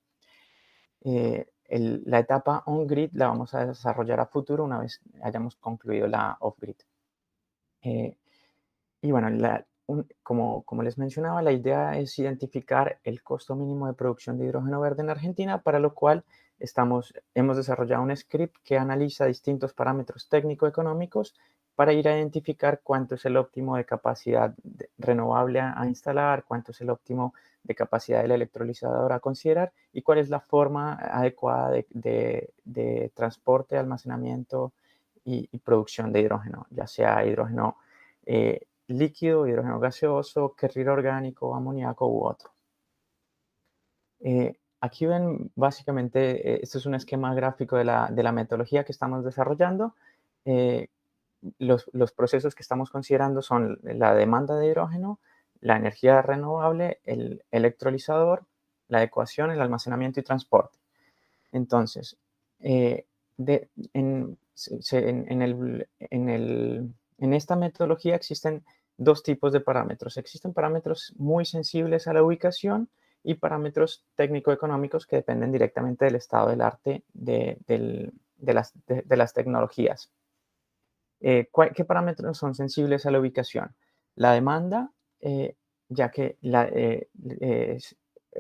La etapa on-grid la vamos a desarrollar a futuro una vez hayamos concluido la off-grid. Y bueno, como les mencionaba, la idea es identificar el costo mínimo de producción de hidrógeno verde en Argentina, para lo cual hemos desarrollado un script que analiza distintos parámetros técnico-económicos para ir a identificar cuánto es el óptimo de capacidad renovable a instalar, cuánto es el óptimo de capacidad del electrolizador a considerar y cuál es la forma adecuada de transporte, almacenamiento y producción de hidrógeno, ya sea hidrógeno líquido, hidrógeno gaseoso, carrier orgánico, amoníaco u otro. Aquí ven básicamente, este es un esquema gráfico de la metodología que estamos desarrollando. Los procesos que estamos considerando son la demanda de hidrógeno, la energía renovable, el electrolizador, la adecuación, el almacenamiento y transporte. Entonces, en esta metodología existen dos tipos de parámetros. Existen parámetros muy sensibles a la ubicación y parámetros técnico-económicos que dependen directamente del estado del arte de las tecnologías. ¿Qué parámetros son sensibles a la ubicación? La demanda, ya que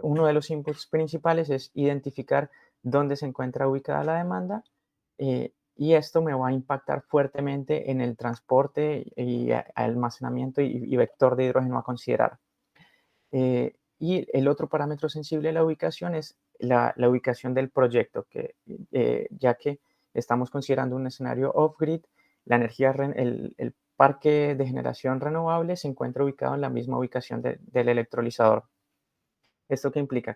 uno de los inputs principales es identificar dónde se encuentra ubicada la demanda, y esto me va a impactar fuertemente en el transporte y almacenamiento y vector de hidrógeno a considerar. Y el otro parámetro sensible a la ubicación es la ubicación del proyecto, ya que estamos considerando un escenario off-grid, el parque de generación renovable se encuentra ubicado en la misma ubicación del electrolizador. ¿Esto qué implica?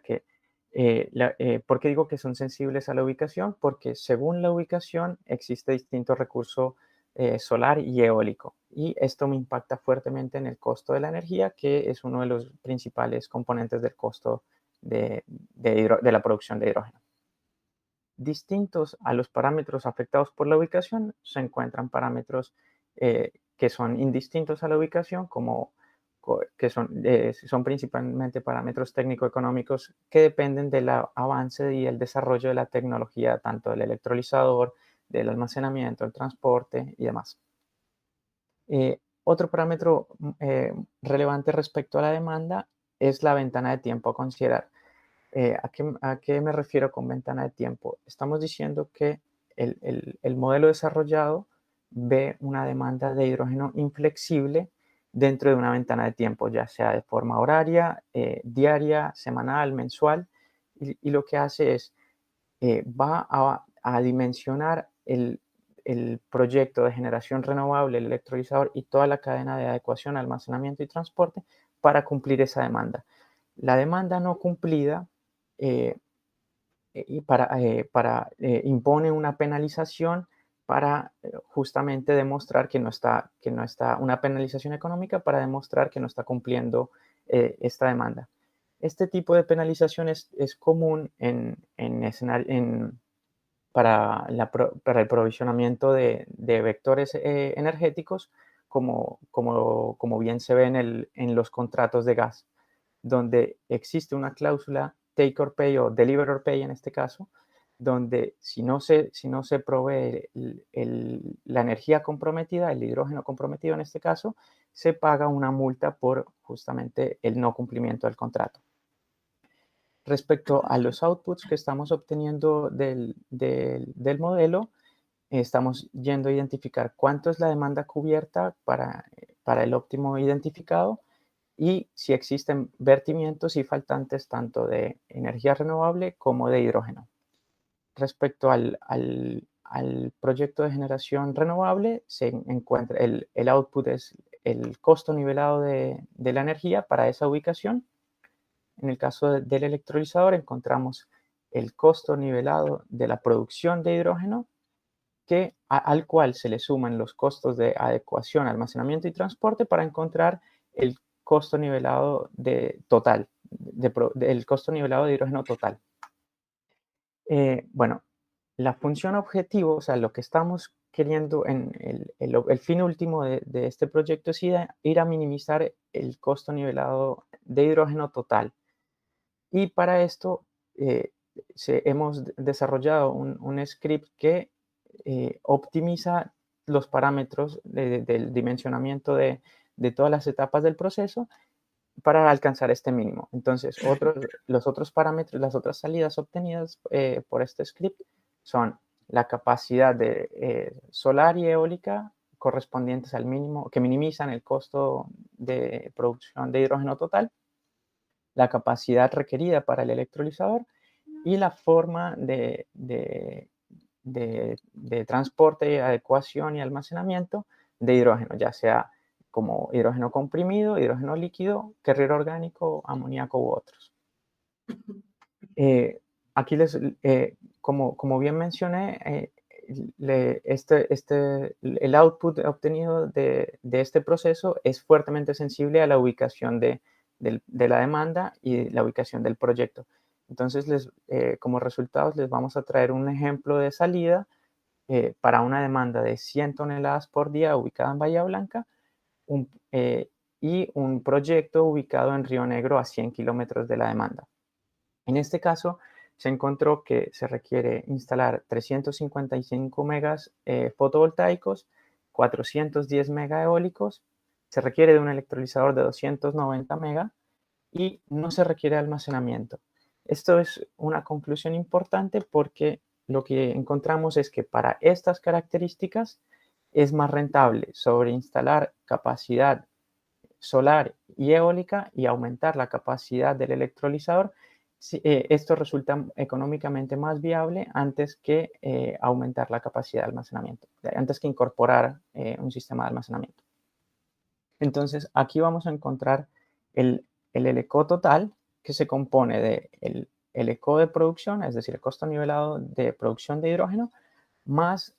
¿Por qué digo que son sensibles a la ubicación? Porque según la ubicación existe distinto recurso solar y eólico. Y esto me impacta fuertemente en el costo de la energía, que es uno de los principales componentes del costo de la producción de hidrógeno. Distintos a los parámetros afectados por la ubicación, se encuentran parámetros que son indistintos a la ubicación, que son principalmente parámetros técnico-económicos que dependen del avance y el desarrollo de la tecnología, tanto del electrolizador, del almacenamiento, el transporte y demás. Otro parámetro relevante respecto a la demanda es la ventana de tiempo a considerar. ¿A qué me refiero con ventana de tiempo? Estamos diciendo que el modelo desarrollado ve una demanda de hidrógeno inflexible dentro de una ventana de tiempo, ya sea de forma horaria, diaria, semanal, mensual, y lo que hace es, va a dimensionar el proyecto de generación renovable, el electrolizador y toda la cadena de adecuación, almacenamiento y transporte para cumplir esa demanda. La demanda no cumplida impone una penalización para justamente demostrar que no está, una penalización económica para demostrar que no está cumpliendo esta demanda. Este tipo de penalización es común para el provisionamiento de vectores energéticos, como bien se ve en los contratos de gas, donde existe una cláusula take or pay o deliver or pay en este caso, donde si no se provee la energía comprometida, el hidrógeno comprometido en este caso, se paga una multa por justamente el no cumplimiento del contrato. Respecto a los outputs que estamos obteniendo del modelo, estamos yendo a identificar cuánto es la demanda cubierta para el óptimo identificado y si existen vertimientos y faltantes tanto de energía renovable como de hidrógeno. Respecto al proyecto de generación renovable, se encuentra el output es el costo nivelado de la energía para esa ubicación. En el caso del electrolizador encontramos el costo nivelado de la producción de hidrógeno, al cual se le suman los costos de adecuación, almacenamiento y transporte para encontrar el costo nivelado el costo nivelado de hidrógeno total. Bueno, la función objetivo, o sea, lo que estamos queriendo, el fin último de este proyecto es ir a minimizar el costo nivelado de hidrógeno total. Y para esto hemos desarrollado un script que optimiza los parámetros del dimensionamiento de todas las etapas del proceso para alcanzar este mínimo. Entonces, los otros parámetros, las otras salidas obtenidas por este script son la capacidad de solar y eólica correspondientes al mínimo, que minimizan el costo de producción de hidrógeno total, la capacidad requerida para el electrolizador y la forma de transporte, adecuación y almacenamiento de hidrógeno, ya sea como hidrógeno comprimido, hidrógeno líquido, carrier orgánico, amoníaco u otros. Aquí como bien mencioné, el output obtenido de este proceso es fuertemente sensible a la ubicación de la demanda y la ubicación del proyecto. Entonces, como resultados, les vamos a traer un ejemplo de salida para una demanda de 100 toneladas por día ubicada en Bahía Blanca y un proyecto ubicado en Río Negro a 100 kilómetros de la demanda. En este caso, se encontró que se requiere instalar 355 megas fotovoltaicos, 410 mega eólicos, se requiere de un electrolizador de 290 mega y no se requiere almacenamiento. Esto es una conclusión importante porque lo que encontramos es que para estas características es más rentable sobreinstalar capacidad solar y eólica y aumentar la capacidad del electrolizador. Esto resulta económicamente más viable antes que aumentar la capacidad de almacenamiento, antes que incorporar un sistema de almacenamiento. Entonces, aquí vamos a encontrar el LCO total, que se compone de el LCO de producción, es decir, el costo nivelado de producción de hidrógeno, más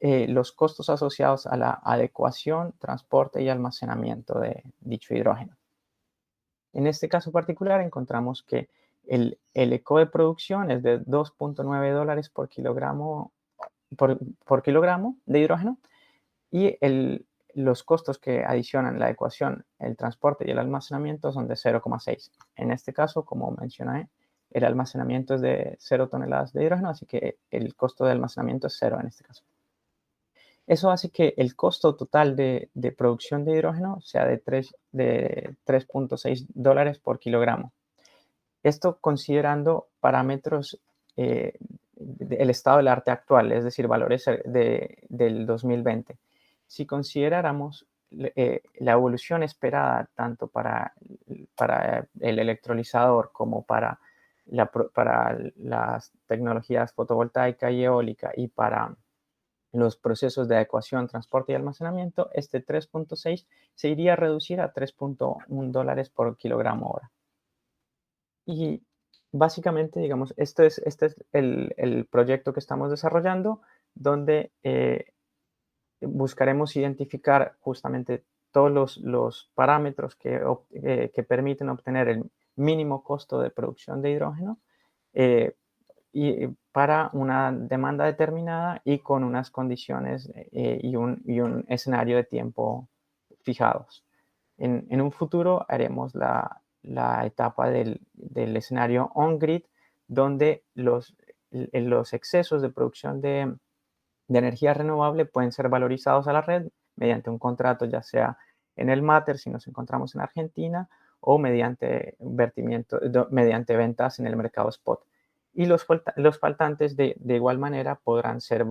los costos asociados a la adecuación, transporte y almacenamiento de dicho hidrógeno. En este caso particular encontramos que el LCO de producción es de $2.9 por kilogramo, por kilogramo de hidrógeno y los costos que adicionan la adecuación, el transporte y el almacenamiento son de 0,6. En este caso, como mencioné, el almacenamiento es de 0 toneladas de hidrógeno, así que el costo de almacenamiento es 0 en este caso. Eso hace que el costo total de producción de hidrógeno sea de $3.6 por kilogramo. Esto considerando parámetros del estado del arte actual, es decir, valores del 2020. Si consideráramos la evolución esperada tanto para el electrolizador como para las tecnologías fotovoltaica y eólica y para los procesos de adecuación, transporte y almacenamiento, este 3.6 se iría a reducir a $3.1 por kilogramo hora. Y básicamente, digamos, este es el proyecto que estamos desarrollando, donde buscaremos identificar justamente todos los parámetros que permiten obtener el mínimo costo de producción de hidrógeno y para una demanda determinada y con unas condiciones y un escenario de tiempo fijados. En un futuro haremos la etapa del escenario on-grid, donde los excesos de producción de energía renovable pueden ser valorizados a la red mediante un contrato, ya sea en el Mater, si nos encontramos en Argentina, o mediante ventas en el mercado spot. Y los faltantes de igual manera podrán ser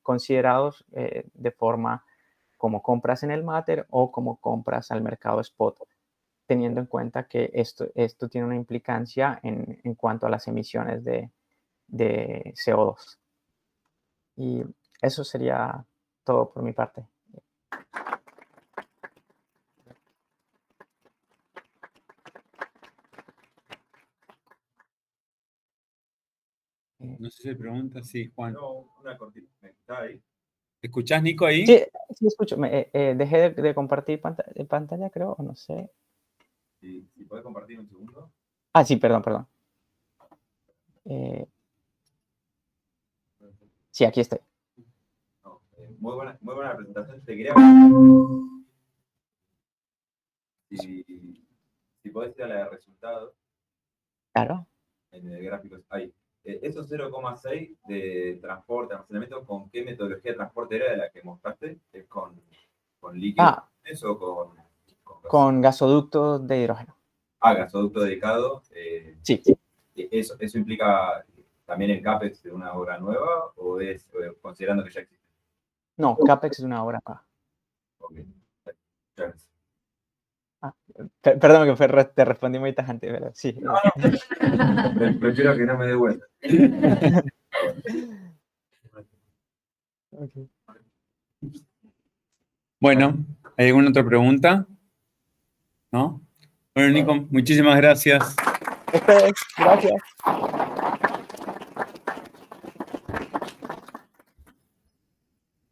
considerados de forma como compras en el Mater o como compras al mercado spot, teniendo en cuenta que esto tiene una implicancia en cuanto a las emisiones de CO2. Y eso sería todo por mi parte. No sé si pregunta, sí, Juan. No, una cortita. ¿Está ahí? ¿Escuchás, Nico, ahí? Sí, escucho. Dejé de compartir pantalla, creo, o no sé. Si podés compartir un segundo. Ah, sí, perdón. Sí, aquí estoy. No, muy buena presentación. Te quería si podés ir a la de resultados. Claro. en el gráfico ahí. Esos 0,6 de transporte, almacenamiento, ¿con qué metodología de transporte era de la que mostraste? ¿Es con líquido? ¿Eso o con gasoductos de hidrógeno. Gasoducto dedicado. Sí. ¿Eso implica también el CAPEX de una obra nueva o es considerando que ya existe? No, CAPEX es una obra nueva. Ok. Gracias. Perdón que te respondí muy tajante, pero sí. No. Prefiero que no me dé vuelta. Okay. Bueno, ¿hay alguna otra pregunta? ¿No? Bueno, Nico, muchísimas gracias. Gracias.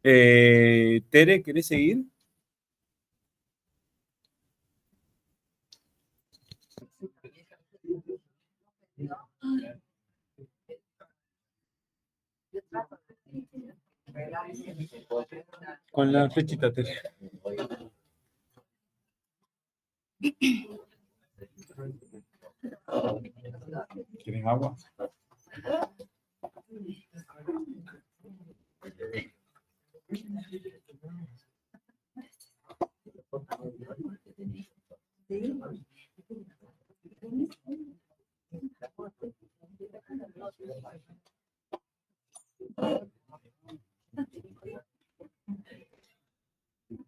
Tere, ¿querés seguir? Con la flechita, Tere. ¿Quieren agua?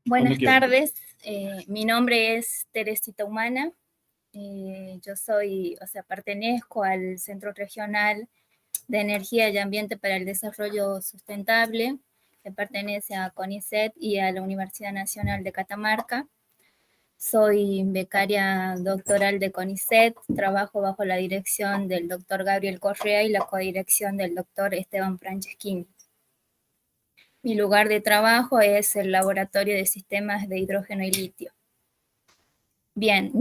Buenas tardes, mi nombre es Teresita Humana. Yo pertenezco al Centro Regional de Energía y Ambiente para el Desarrollo Sustentable, que pertenece a CONICET y a la Universidad Nacional de Catamarca. Soy becaria doctoral de CONICET, trabajo bajo la dirección del doctor Gabriel Correa y la codirección del doctor Esteban Franceschini. Mi lugar de trabajo es el Laboratorio de Sistemas de Hidrógeno y Litio. Bien,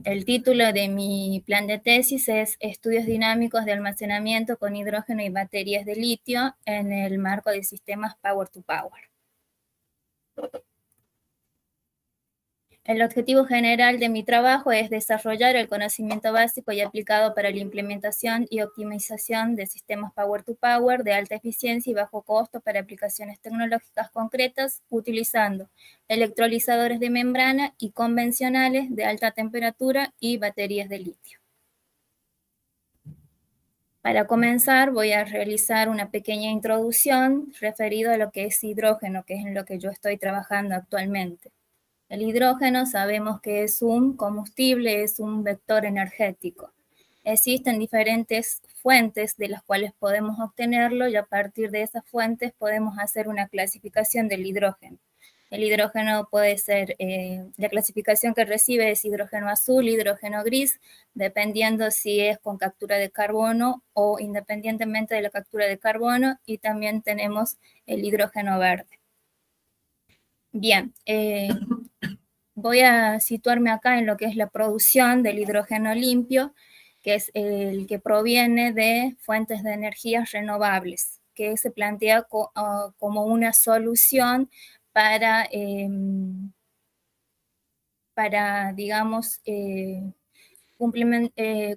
el título de mi plan de tesis es Estudios dinámicos de almacenamiento con hidrógeno y baterías de litio en el marco de sistemas Power to Power. El objetivo general de mi trabajo es desarrollar el conocimiento básico y aplicado para la implementación y optimización de sistemas Power to Power de alta eficiencia y bajo costo para aplicaciones tecnológicas concretas, utilizando electrolizadores de membrana y convencionales de alta temperatura y baterías de litio. Para comenzar, voy a realizar una pequeña introducción referido a lo que es hidrógeno, que es en lo que yo estoy trabajando actualmente. El hidrógeno sabemos que es un combustible, es un vector energético. Existen diferentes fuentes de las cuales podemos obtenerlo y a partir de esas fuentes podemos hacer una clasificación del hidrógeno. El hidrógeno puede ser, la clasificación que recibe es hidrógeno azul, hidrógeno gris, dependiendo si es con captura de carbono o independientemente de la captura de carbono, y también tenemos el hidrógeno verde. Bien, voy a situarme acá en lo que es la producción del hidrógeno limpio, que es el que proviene de fuentes de energías renovables, que se plantea como una solución para digamos,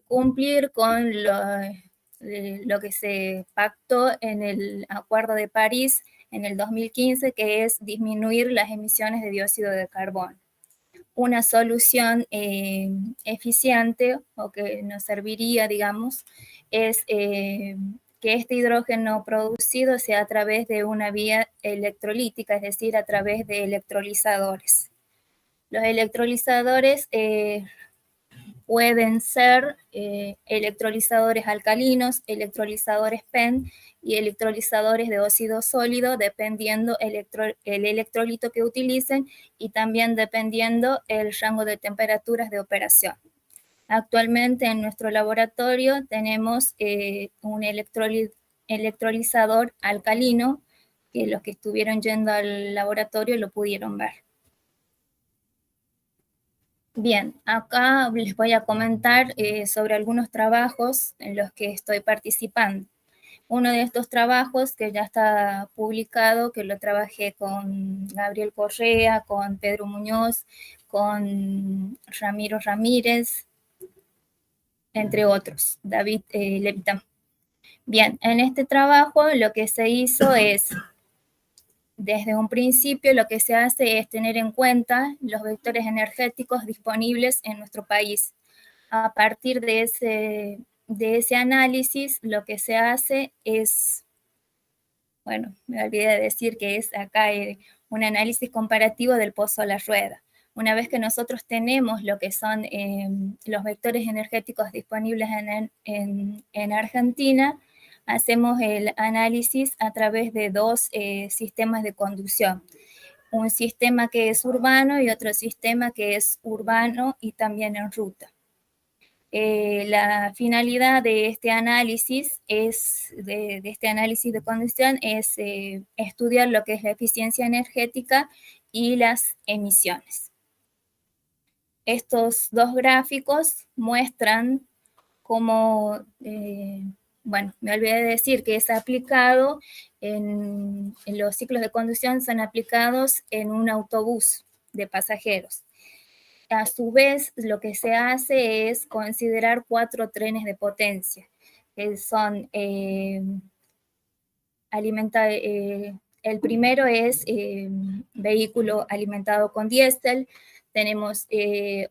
cumplir con lo que se pactó en el Acuerdo de París en el 2015, que es disminuir las emisiones de dióxido de carbono. Una solución eficiente o que nos serviría, digamos, es que este hidrógeno producido sea a través de una vía electrolítica, es decir, a través de electrolizadores. Los electrolizadores pueden ser electrolizadores alcalinos, electrolizadores PEN y electrolizadores de óxido sólido, dependiendo el electrolito que utilicen y también dependiendo el rango de temperaturas de operación. Actualmente en nuestro laboratorio tenemos un electrolizador alcalino, que los que estuvieron yendo al laboratorio lo pudieron ver. Bien, acá les voy a comentar sobre algunos trabajos en los que estoy participando. Uno de estos trabajos que ya está publicado, que lo trabajé con Gabriel Correa, con Pedro Muñoz, con Ramiro Ramírez, entre otros, David Levitan. Bien, en este trabajo lo que se hizo es, desde un principio lo que se hace es tener en cuenta los vectores energéticos disponibles en nuestro país. A partir de ese análisis, lo que se hace es, bueno, me olvidé de decir que es acá un análisis comparativo del pozo a la rueda. Una vez que nosotros tenemos lo que son los vectores energéticos disponibles en Argentina, hacemos el análisis a través de dos sistemas de conducción. Un sistema que es urbano y otro sistema que es urbano y también en ruta. La finalidad de este análisis de este análisis de conducción es estudiar lo que es la eficiencia energética y las emisiones. Estos dos gráficos muestran cómo, bueno, me olvidé de decir que es aplicado en los ciclos de conducción, son aplicados en un autobús de pasajeros. A su vez, lo que se hace es considerar 4 trenes de potencia, que son el primero es vehículo alimentado con diésel. Tenemos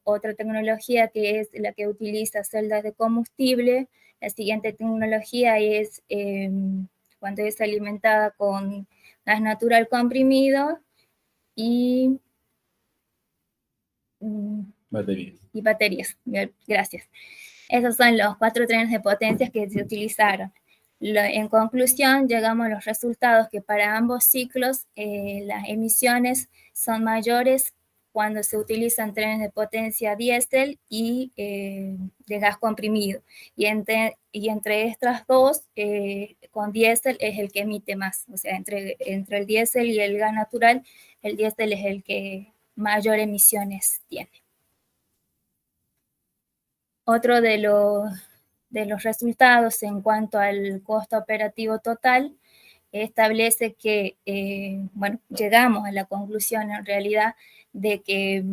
otra tecnología que es la que utiliza celdas de combustible. La siguiente tecnología es cuando es alimentada con gas natural comprimido y baterías. Gracias. Esos son los 4 trenes de potencias que se utilizaron. En conclusión, llegamos a los resultados que para ambos ciclos las emisiones son mayores cuando se utilizan trenes de potencia diésel y de gas comprimido. Y entre estas dos, con diésel es el que emite más. O sea, entre el diésel y el gas natural, el diésel es el que mayor emisiones tiene. Otro de los resultados en cuanto al costo operativo total establece que, bueno, llegamos a la conclusión en realidad de que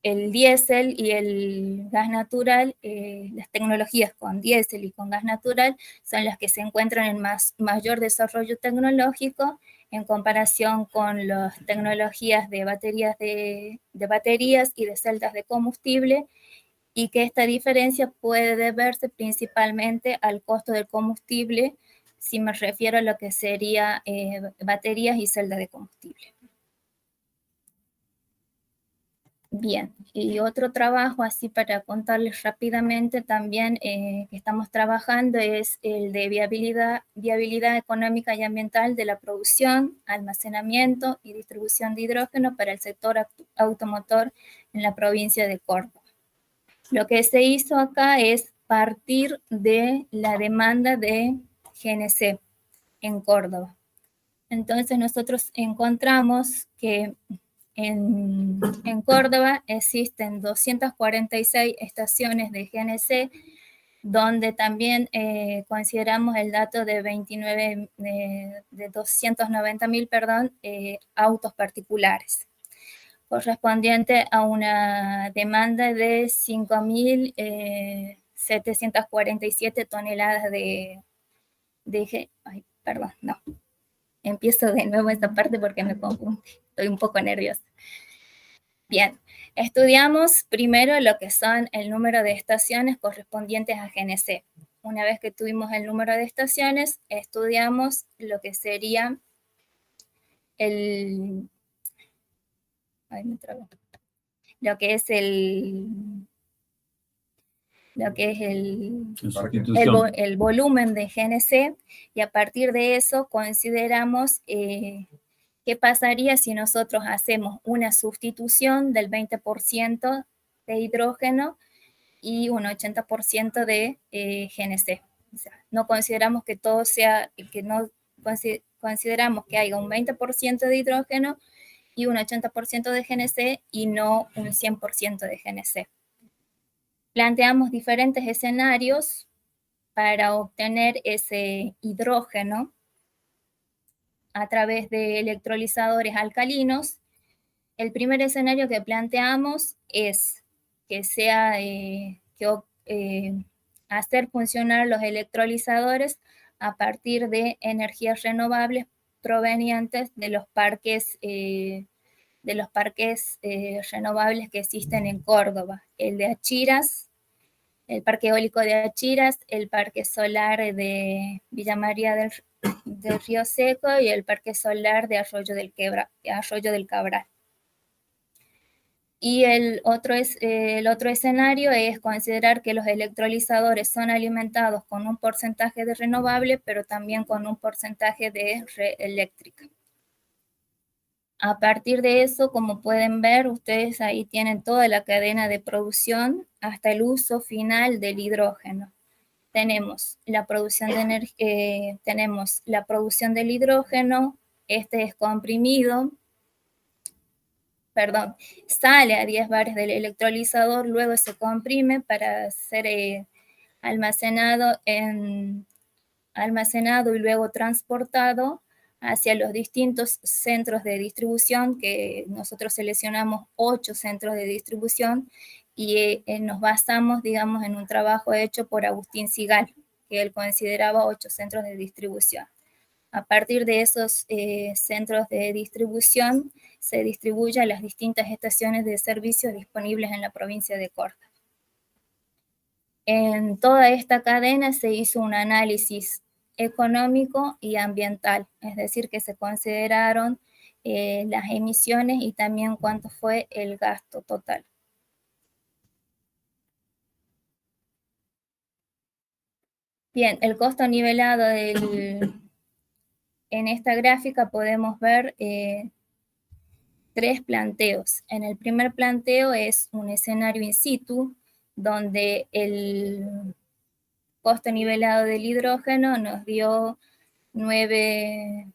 el diésel y el gas natural, las tecnologías con diésel y con gas natural son las que se encuentran en mayor desarrollo tecnológico en comparación con las tecnologías de baterías y de celdas de combustible, y que esta diferencia puede deberse principalmente al costo del combustible, si me refiero a lo que sería baterías y celdas de combustible. Bien, y otro trabajo, así para contarles rápidamente también que estamos trabajando, es el de viabilidad económica y ambiental de la producción, almacenamiento y distribución de hidrógeno para el sector automotor en la provincia de Córdoba. Lo que se hizo acá es partir de la demanda de GNC en Córdoba. Entonces nosotros encontramos que en Córdoba existen 246 estaciones de GNC, donde también consideramos el dato de 290.000 autos particulares, correspondiente a una demanda de 5.747 toneladas Empiezo de nuevo esta parte porque me confundí, estoy un poco nerviosa. Bien, estudiamos primero lo que son el número de estaciones correspondientes a GNC. Una vez que tuvimos el número de estaciones, estudiamos lo que sería lo que es el volumen de GNC, y a partir de eso consideramos qué pasaría si nosotros hacemos una sustitución del 20% de hidrógeno y un 80% de GNC. O sea, no consideramos que todo sea, consideramos que haya un 20% de hidrógeno y un 80% de GNC y no un 100% de GNC. Planteamos diferentes escenarios para obtener ese hidrógeno a través de electrolizadores alcalinos. El primer escenario que planteamos es que hacer funcionar los electrolizadores a partir de energías renovables provenientes de los parques renovables que existen en Córdoba, el de Achiras, el parque eólico de Achiras, el parque solar de Villa María del Río Seco y el parque solar de Arroyo del Cabral. Y el otro escenario es considerar que los electrolizadores son alimentados con un porcentaje de renovable, pero también con un porcentaje de red eléctrica. A partir de eso, como pueden ver, ustedes ahí tienen toda la cadena de producción hasta el uso final del hidrógeno. Tenemos la producción del hidrógeno, este es comprimido, sale a 10 bares del electrolizador, luego se comprime para ser almacenado y luego transportado hacia los distintos centros de distribución, que nosotros seleccionamos 8 centros de distribución y nos basamos, digamos, en un trabajo hecho por Agustín Sigal, que él consideraba 8 centros de distribución. A partir de esos centros de distribución se distribuye a las distintas estaciones de servicio disponibles en la provincia de Córdoba. En toda esta cadena se hizo un análisis económico y ambiental, es decir, que se consideraron las emisiones y también cuánto fue el gasto total. Bien, el costo nivelado en esta gráfica podemos ver 3 planteos. En el primer planteo es un escenario in situ, donde el costo nivelado del hidrógeno nos dio 9,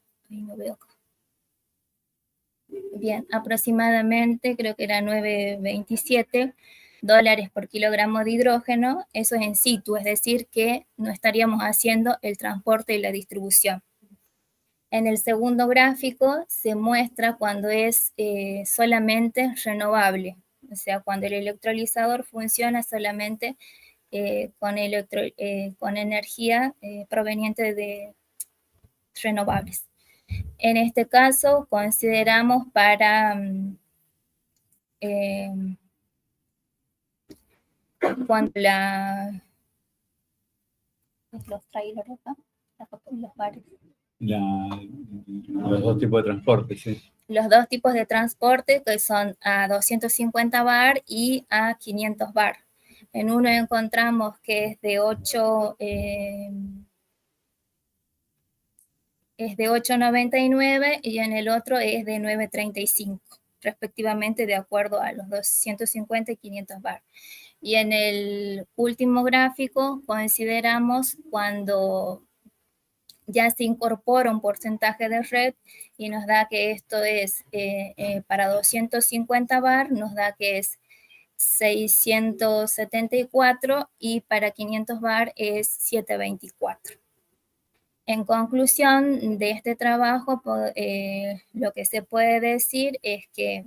bien, aproximadamente, creo que era 9,27 dólares por kilogramo de hidrógeno. Eso es in situ, es decir, que no estaríamos haciendo el transporte y la distribución. En el segundo gráfico se muestra cuando es solamente renovable, o sea, cuando el electrolizador funciona solamente con energía proveniente de renovables. En este caso consideramos para cuando los trailers acá, los bares. Los 2 tipos de transporte, sí. Los 2 tipos de transporte, que son a 250 bar y a 500 bar. En uno encontramos que es de 8,99 y en el otro es de 9,35, respectivamente, de acuerdo a los 250 y 500 bar. Y en el último gráfico consideramos cuando ya se incorpora un porcentaje de red y nos da que esto es, para 250 bar, nos da que es 674 y para 500 bar es 724. En conclusión de este trabajo, lo que se puede decir es que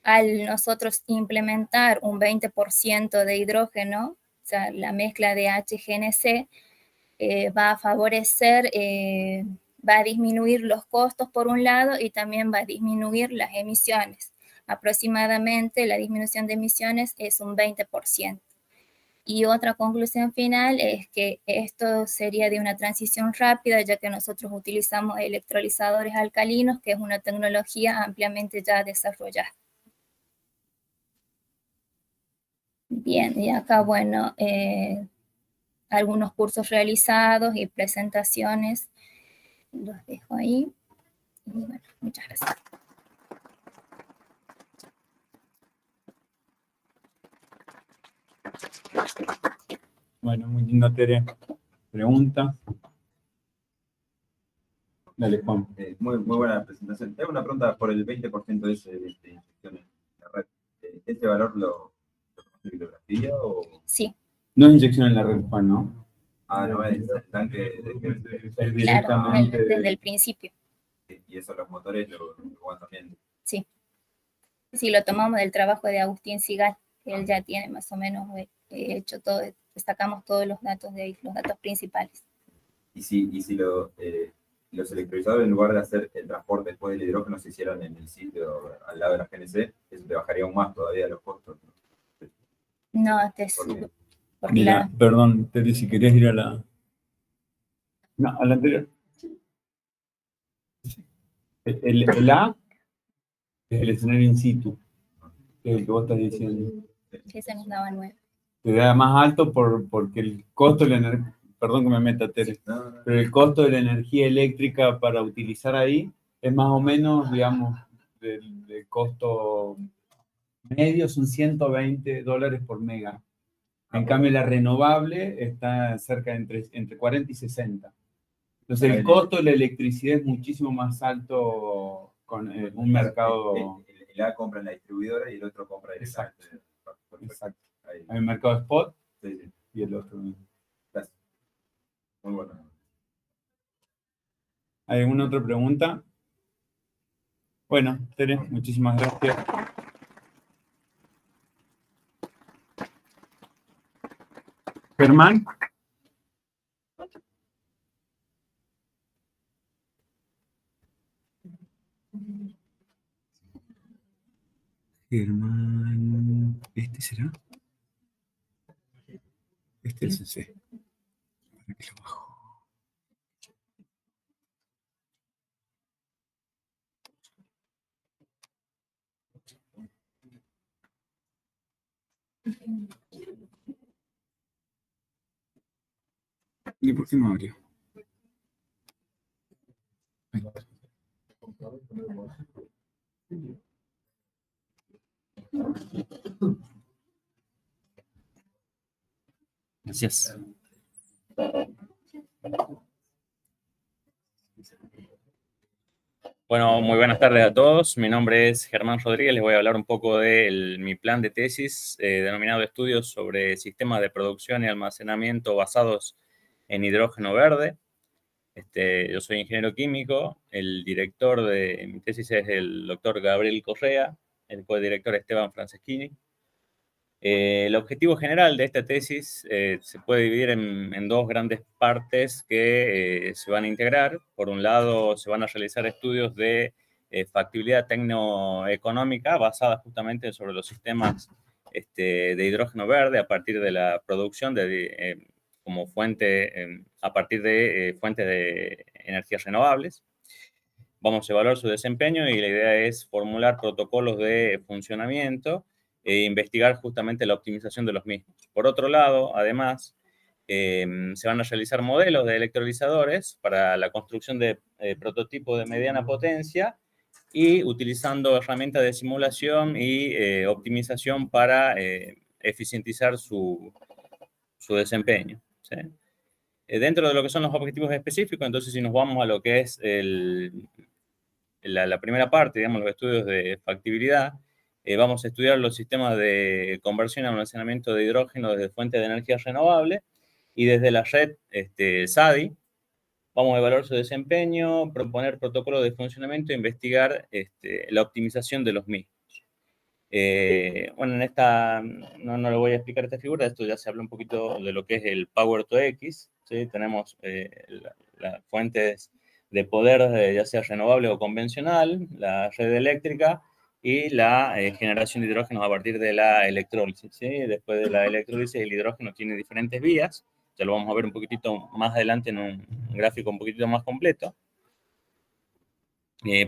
al nosotros implementar un 20% de hidrógeno, o sea, la mezcla de HGNC, va a favorecer, va a disminuir los costos por un lado y también va a disminuir las emisiones. Aproximadamente la disminución de emisiones es un 20%. Y otra conclusión final es que esto sería de una transición rápida, ya que nosotros utilizamos electrolizadores alcalinos, que es una tecnología ampliamente ya desarrollada. Bien, y acá, bueno, algunos cursos realizados y presentaciones, los dejo ahí. Y bueno, muchas gracias. Bueno, muy lindo, Tere. ¿Pregunta? Dale, Juan. Muy buena presentación. Tengo una pregunta por el 20% de inyecciones en la red. ¿Este valor lo de bibliografía o...? Sí. No es inyección en la red, Juan, ¿no? Ah, no, es el tanque Es directamente claro, desde el principio. Y eso los motores lo van también. Sí. Sí, lo tomamos del trabajo de Agustín Sigal. Él ya tiene más o menos hecho todo, sacamos todos los datos de ahí, los datos principales. Y si los electrolizadores, en lugar de hacer el transporte después del hidrógeno, se hicieran en el sitio al lado de la GNC, eso te bajaría aún más todavía los costos, ¿no? No, porque Mira, perdón, Tere, si querés ir a la... No, a la anterior. El A es el escenario in situ, que es el que vos estás diciendo. ese nos daba 9. Te da más alto porque el costo de la energía, perdón que me meta, Tere, pero el costo de la energía eléctrica para utilizar ahí es más o menos, digamos, del costo medio son $120 por mega. En cambio, la renovable está cerca de entre 40 y 60. Entonces, el costo de la electricidad es muchísimo más alto con un mercado... El A compra en la distribuidora y el otro compra directamente. Exacto. Hay un mercado spot Sí. y el otro. Gracias. Muy bueno. ¿Hay alguna otra pregunta? Bueno, Tere, muchísimas gracias. Germán. Germán, ¿este será? Este es ese. Para que lo bajo. ¿Y por qué no abrió? Ahí está. Gracias. Bueno, muy buenas tardes a todos. Mi nombre es Germán Rodríguez. Les voy a hablar un poco de mi plan de tesis denominado Estudios sobre sistemas de producción y almacenamiento basados en hidrógeno verde. Yo soy ingeniero químico. El director de mi tesis es el doctor Gabriel Correa, el codirector Esteban Franceschini. El objetivo general de esta tesis se puede dividir en dos grandes partes que se van a integrar. Por un lado, se van a realizar estudios de factibilidad tecnoeconómica basadas justamente sobre los sistemas de hidrógeno verde a partir de la producción como fuente, a partir de fuentes de energías renovables. Vamos a evaluar su desempeño y la idea es formular protocolos de funcionamiento e investigar justamente la optimización de los mismos. Por otro lado, además, se van a realizar modelos de electrolizadores para la construcción de prototipos de mediana potencia y utilizando herramientas de simulación y optimización para eficientizar su desempeño, ¿sí? Dentro de lo que son los objetivos específicos, entonces si nos vamos a lo que es la primera parte, digamos, los estudios de factibilidad, vamos a estudiar los sistemas de conversión y almacenamiento de hidrógeno desde fuentes de energía renovable y desde la red SADI. Vamos a evaluar su desempeño, proponer protocolos de funcionamiento e investigar la optimización de los mismos. Bueno, en esta, no le voy a explicar esta figura, esto ya se habla un poquito de lo que es el Power to X, ¿sí? Tenemos las fuentes de poder, ya sea renovable o convencional, la red eléctrica y la generación de hidrógeno a partir de la electrólisis, ¿sí? Después de la electrólisis, el hidrógeno tiene diferentes vías, ya lo vamos a ver un poquitito más adelante en un gráfico un poquitito más completo.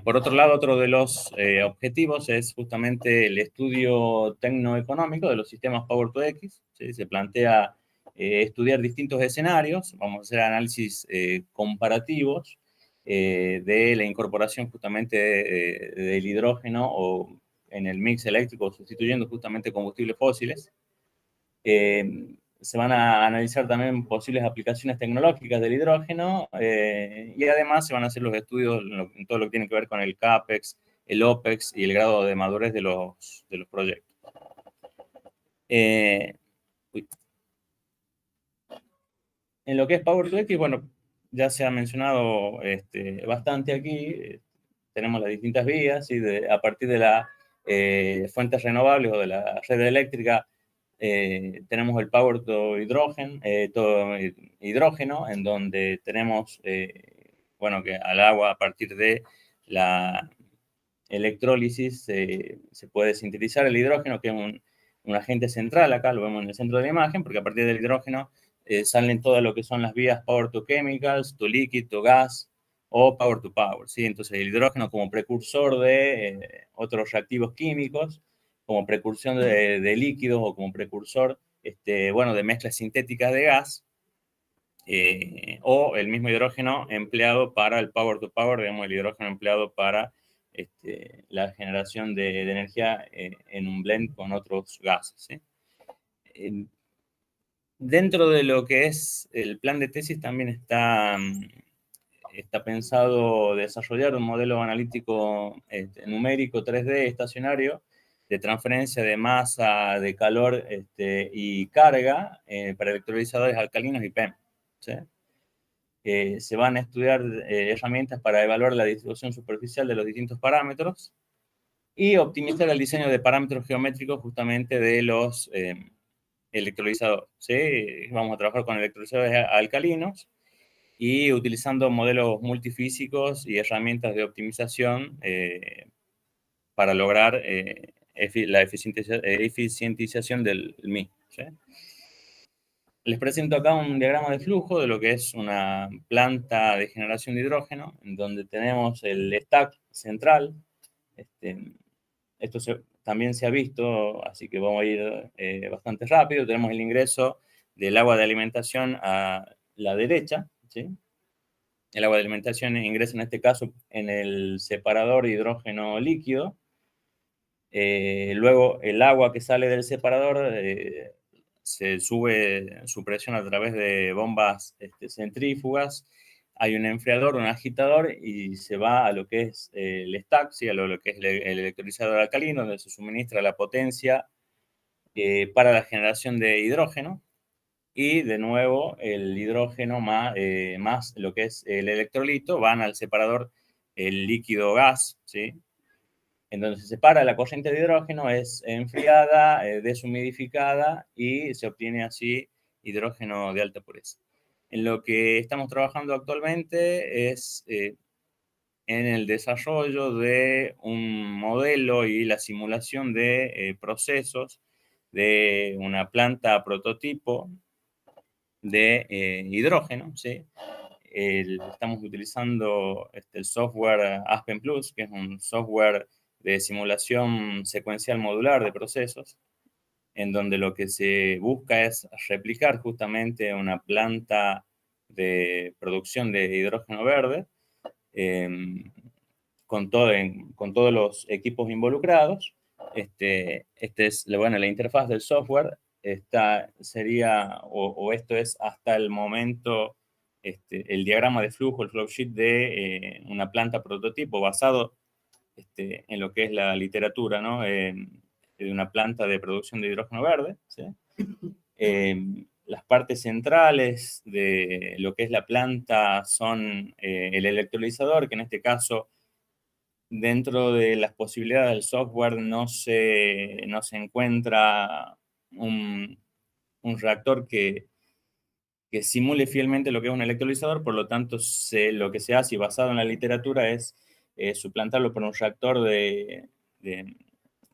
Por otro lado, otro de los objetivos es justamente el estudio tecnoeconómico de los sistemas Power to X, ¿sí? Se plantea estudiar distintos escenarios, vamos a hacer análisis comparativos de la incorporación justamente del hidrógeno o en el mix eléctrico, sustituyendo justamente combustibles fósiles. Se van a analizar también posibles aplicaciones tecnológicas del hidrógeno y además se van a hacer los estudios en todo lo que tiene que ver con el CAPEX, el OPEX y el grado de madurez de los proyectos. En lo que es Power to X, bueno, ya se ha mencionado bastante aquí. Tenemos las distintas vías y a partir de la fuentes renovables o de la red eléctrica, tenemos el Power to hidrógeno, en donde tenemos, bueno, que al agua a partir de la electrólisis se puede sintetizar el hidrógeno, que es un agente central acá, lo vemos en el centro de la imagen, porque a partir del hidrógeno salen todas lo que son las vías Power to Chemicals, to Liquid, to Gas o Power to Power, ¿sí? Entonces el hidrógeno como precursor de otros reactivos químicos, como precursor de líquidos o como precursor, bueno, de mezclas sintéticas de gas, o el mismo hidrógeno empleado para el Power to Power, digamos, el hidrógeno empleado para la generación de energía en un blend con otros gases, ¿sí? Dentro de lo que es el plan de tesis también está pensado desarrollar un modelo analítico numérico 3D estacionario de transferencia de masa, de calor y carga para electrolizadores alcalinos y PEM, ¿sí? Se van a estudiar herramientas para evaluar la distribución superficial de los distintos parámetros y optimizar el diseño de parámetros geométricos justamente de los electrolizadores, ¿sí? Vamos a trabajar con electrolizadores alcalinos y utilizando modelos multifísicos y herramientas de optimización para lograr la eficientización del mismo, ¿sí? Les presento acá un diagrama de flujo de lo que es una planta de generación de hidrógeno, en donde tenemos el stack central. Esto también se ha visto, así que vamos a ir bastante rápido. Tenemos el ingreso del agua de alimentación a la derecha, ¿sí? El agua de alimentación ingresa en este caso en el separador de hidrógeno líquido. Luego el agua que sale del separador se sube su presión a través de bombas centrífugas. Hay un enfriador, un agitador y se va a lo que es el stack, ¿sí? A lo que es el electrolizador alcalino, donde se suministra la potencia para la generación de hidrógeno. Y de nuevo el hidrógeno más lo que es el electrolito van al separador el líquido gas, ¿sí? En donde se separa la corriente de hidrógeno, es enfriada, deshumidificada y se obtiene así hidrógeno de alta pureza. En lo que estamos trabajando actualmente es en el desarrollo de un modelo y la simulación de procesos de una planta prototipo de hidrógeno, ¿sí? Estamos utilizando el software Aspen Plus, que es un software de simulación secuencial modular de procesos, en donde lo que se busca es replicar justamente una planta de producción de hidrógeno verde con todos los equipos involucrados. Es bueno, la interfaz del software. Esto es hasta el momento el diagrama de flujo, el flow sheet de una planta prototipo basado en lo que es la literatura, ¿no? De una planta de producción de hidrógeno verde, ¿sí? Las partes centrales de lo que es la planta son el electrolizador, que en este caso, dentro de las posibilidades del software, no se encuentra un reactor que simule fielmente lo que es un electrolizador, por lo tanto, lo que se hace, y basado en la literatura, es suplantarlo por un reactor de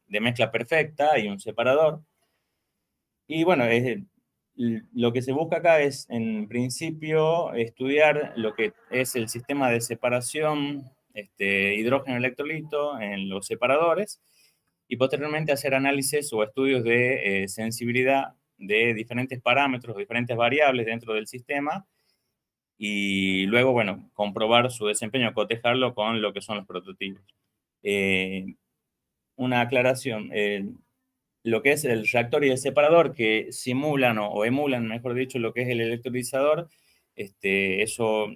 mezcla perfecta y un separador. Y bueno, lo que se busca acá es, en principio, estudiar lo que es el sistema de separación hidrógeno-electrolito en los separadores y posteriormente hacer análisis o estudios de sensibilidad de diferentes parámetros, diferentes variables dentro del sistema y luego, bueno, comprobar su desempeño, cotejarlo con lo que son los prototipos. Una aclaración, lo que es el reactor y el separador que simulan o emulan, mejor dicho, lo que es el electrolizador, eso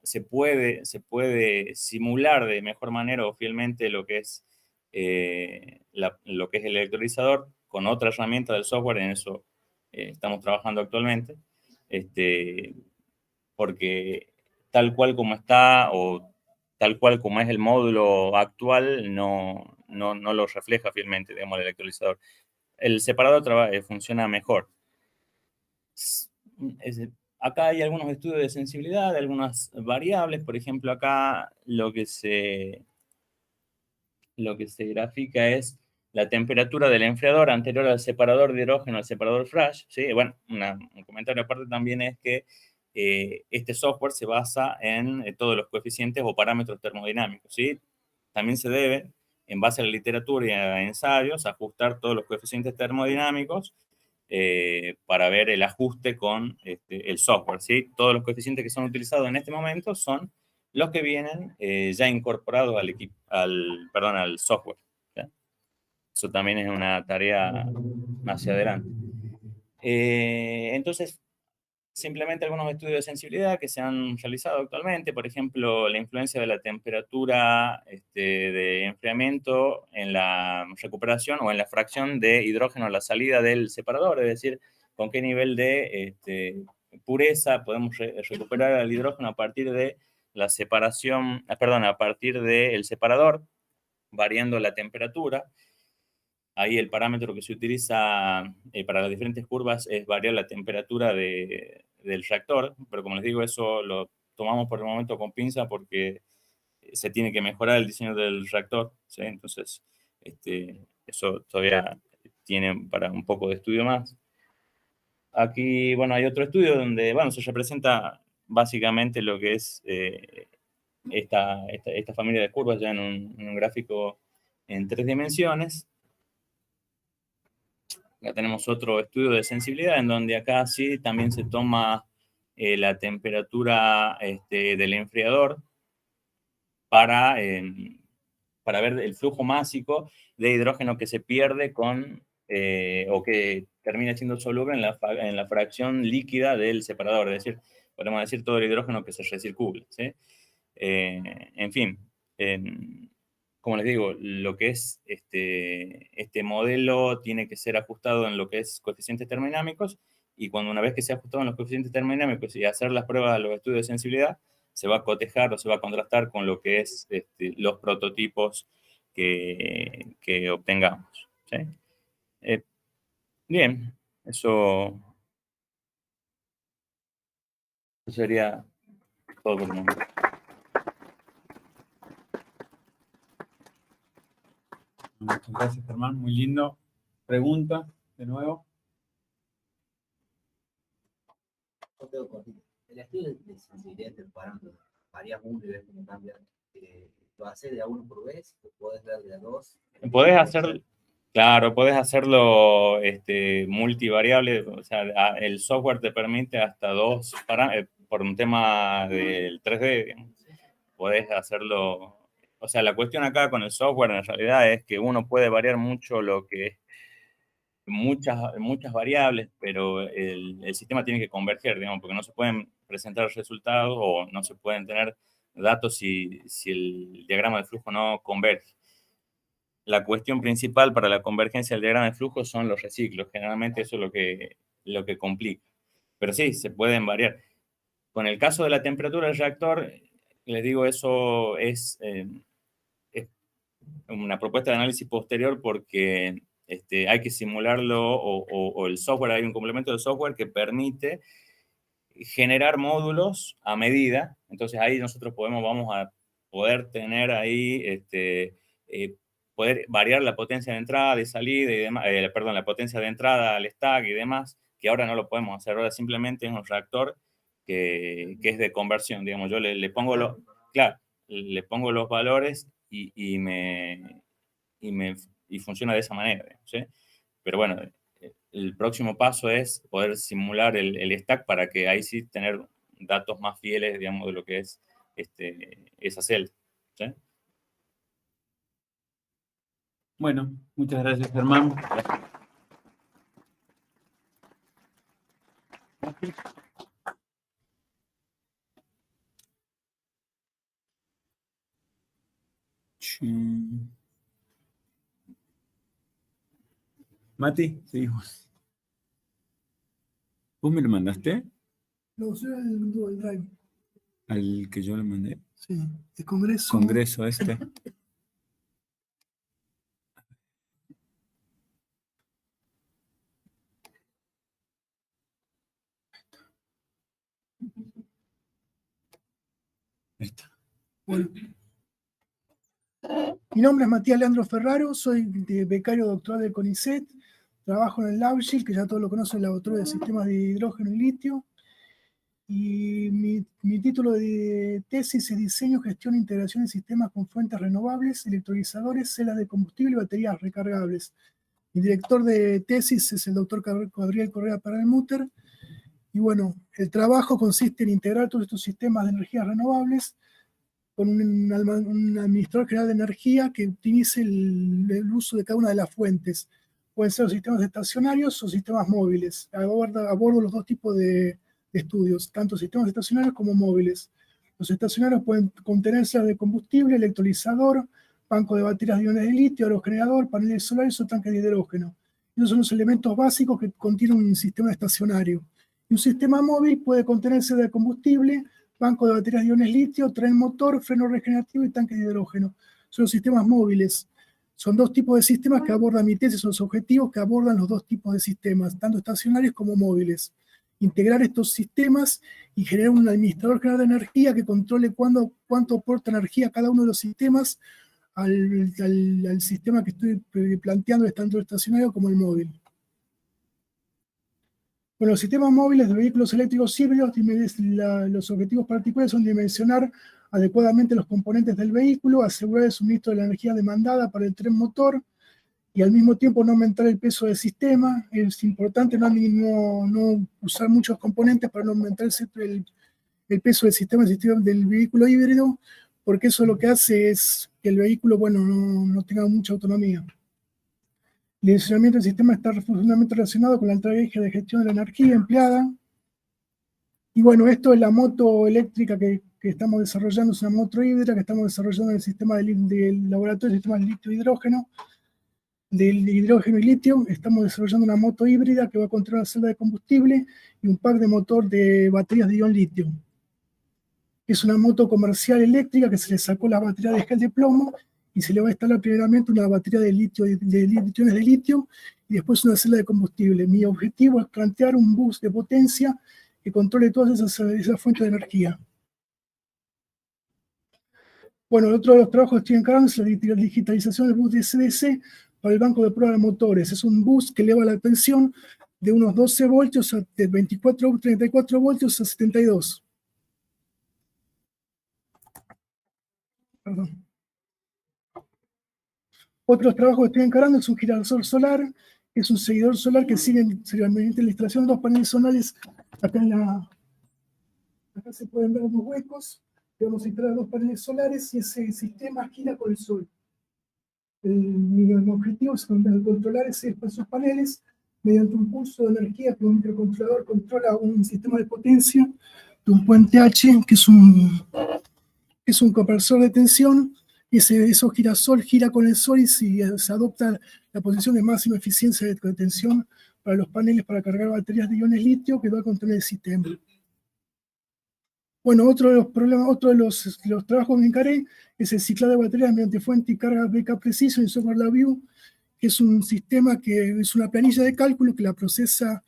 se puede simular de mejor manera o fielmente lo que es lo que es el electrolizador con otra herramienta del software. En eso estamos trabajando actualmente, porque tal cual como está o tal cual como es el módulo actual, no no lo refleja fielmente, digamos, el electrolizador. El separador funciona mejor. Acá hay algunos estudios de sensibilidad, de algunas variables. Por ejemplo, acá lo que se grafica es la temperatura del enfriador anterior al separador de hidrógeno, al separador flash, ¿sí? Bueno, un comentario aparte también es que este software se basa en todos los coeficientes o parámetros termodinámicos, ¿sí? También se debe, en base a la literatura y a ensayos, ajustar todos los coeficientes termodinámicos para ver el ajuste con el software, ¿sí? Todos los coeficientes que son utilizados en este momento son los que vienen ya incorporados al software. ¿Sí? Eso también es una tarea hacia adelante. Entonces, simplemente algunos estudios de sensibilidad que se han realizado actualmente, por ejemplo, la influencia de la temperatura de enfriamiento en la recuperación o en la fracción de hidrógeno a la salida del separador, es decir, con qué nivel de pureza podemos recuperar el hidrógeno a partir de la separación, a partir del separador, variando la temperatura. Ahí el parámetro que se utiliza para las diferentes curvas es variar la temperatura del reactor, pero como les digo, eso lo tomamos por el momento con pinza porque se tiene que mejorar el diseño del reactor, ¿sí? Entonces, eso todavía tiene para un poco de estudio más. Aquí, bueno, hay otro estudio donde, bueno, se representa básicamente lo que es esta familia de curvas ya en un gráfico en 3 dimensiones. Acá tenemos otro estudio de sensibilidad en donde acá sí también se toma la temperatura del enfriador para ver el flujo másico de hidrógeno que se pierde o que termina siendo soluble en la fracción líquida del separador, es decir, podemos decir todo el hidrógeno que se recircula, ¿sí? En fin, como les digo, lo que es este modelo tiene que ser ajustado en lo que es coeficientes termodinámicos, y cuando una vez que se ha ajustado en los coeficientes termodinámicos y hacer las pruebas de los estudios de sensibilidad, se va a cotejar o se va a contrastar con lo que es los prototipos que obtengamos, ¿sí? Bien, eso sería todo por el momento. Muchas gracias, Germán. Muy lindo. Pregunta, de nuevo. El estudio de sensibilidad del parámetro varía mucho y ves cómo cambia. ¿Lo haces de a uno por vez o puedes dar de a dos? Puedes hacer, claro, puedes hacerlo multivariable. O sea, el software te permite hasta 2 por un tema del 3D, digamos. Puedes hacerlo. O sea, la cuestión acá con el software en realidad es que uno puede variar mucho muchas variables, pero el sistema tiene que converger, digamos, porque no se pueden presentar resultados o no se pueden tener datos si el diagrama de flujo no converge. La cuestión principal para la convergencia del diagrama de flujo son los reciclos. Generalmente eso es lo que complica. Pero sí, se pueden variar. Con el caso de la temperatura del reactor, les digo, eso es una propuesta de análisis posterior porque hay que simularlo o el software, hay un complemento de software que permite generar módulos a medida. Entonces ahí nosotros vamos a poder tener ahí, poder variar la potencia de entrada y salida y demás, perdón, la potencia de entrada al stack y demás, que ahora no lo podemos hacer. Ahora simplemente es un reactor que es de conversión, digamos. Yo le pongo le pongo los valores y funciona de esa manera, ¿sí? Pero bueno, el próximo paso es poder simular el stack para que ahí sí tener datos más fieles, digamos, de lo que es esa celda, ¿sí? Bueno, muchas gracias, Germán. Mati, seguimos. ¿Vos me lo mandaste? No, será el Drive. ¿Al que yo le mandé? Sí, el Congreso. Congreso este. Listo. Bueno. Mi nombre es Matías Leandro Ferraro, soy becario doctoral del CONICET, trabajo en el LabShield, que ya todos lo conocen, el laboratorio de sistemas de hidrógeno y litio, y mi título de tesis es Diseño, Gestión e Integración de Sistemas con Fuentes Renovables, Electrolizadores, Celdas de Combustible y Baterías Recargables. Mi director de tesis es el doctor Gabriel Correa Perelmuter, y bueno, el trabajo consiste en integrar todos estos sistemas de energías renovables con un administrador general de energía que optimice el uso de cada una de las fuentes. Pueden ser sistemas estacionarios o sistemas móviles. Abordo los dos tipos de estudios, tanto sistemas estacionarios como móviles. Los estacionarios pueden contener celdas de combustible, electrolizador, banco de baterías de iones de litio, aerogenerador, paneles solares o tanques de hidrógeno. Esos son los elementos básicos que contiene un sistema estacionario. Y un sistema móvil puede contener celdas de combustible, banco de baterías de iones litio, tren motor, freno regenerativo y tanques de hidrógeno. Son los sistemas móviles. Son dos tipos de sistemas que abordan mi tesis, son los objetivos que abordan los dos tipos de sistemas, tanto estacionarios como móviles. Integrar estos sistemas y generar un administrador general de energía que controle cuánto aporta energía cada uno de los sistemas al sistema que estoy planteando, tanto el estacionario como el móvil. Bueno, los sistemas móviles de vehículos eléctricos híbridos, los objetivos particulares son dimensionar adecuadamente los componentes del vehículo, asegurar el suministro de la energía demandada para el tren motor y al mismo tiempo no aumentar el peso del sistema. Es importante no usar muchos componentes para no aumentar el peso del sistema del vehículo híbrido, porque eso lo que hace es que el vehículo no tenga mucha autonomía. El dimensionamiento del sistema está profundamente relacionado con la estrategia de gestión de la energía empleada. Y bueno, esto es la moto eléctrica que estamos desarrollando, es una moto híbrida que estamos desarrollando en el sistema del laboratorio de sistemas de litio-hidrógeno, del hidrógeno y litio. Estamos desarrollando una moto híbrida que va a contener una celda de combustible y un pack de motor de baterías de ion litio. Es una moto comercial eléctrica que se le sacó la batería de gel de plomo y se le va a instalar primeramente una batería de litio, de iones de litio, y después una celda de combustible. Mi objetivo es plantear un bus de potencia que controle todas esas fuentes de energía. Bueno, otro de los trabajos que estoy encargando es la digitalización del bus de CDC para el banco de prueba de motores. Es un bus que eleva la tensión de unos 12 voltios, de 34 voltios a 72. Perdón. Otros trabajos que estoy encarando es un girasol solar, que es un seguidor solar que sigue mediante la instalación de dos paneles solares. Acá se pueden ver unos huecos. Vamos a instalar dos paneles solares y ese sistema gira con el sol. Mi objetivo es controlar esos paneles mediante un pulso de energía que un microcontrolador controla un sistema de potencia de un puente H, que es un conversor de tensión. Eso girasol gira con el sol y se adopta la posición de máxima eficiencia de tensión para los paneles para cargar baterías de iones litio que va a contener el sistema. Bueno, otro de los trabajos que me encaré es el ciclado de baterías mediante fuente y carga BK Precision y software LabVIEW, que es un sistema que es una planilla de cálculo que la procesa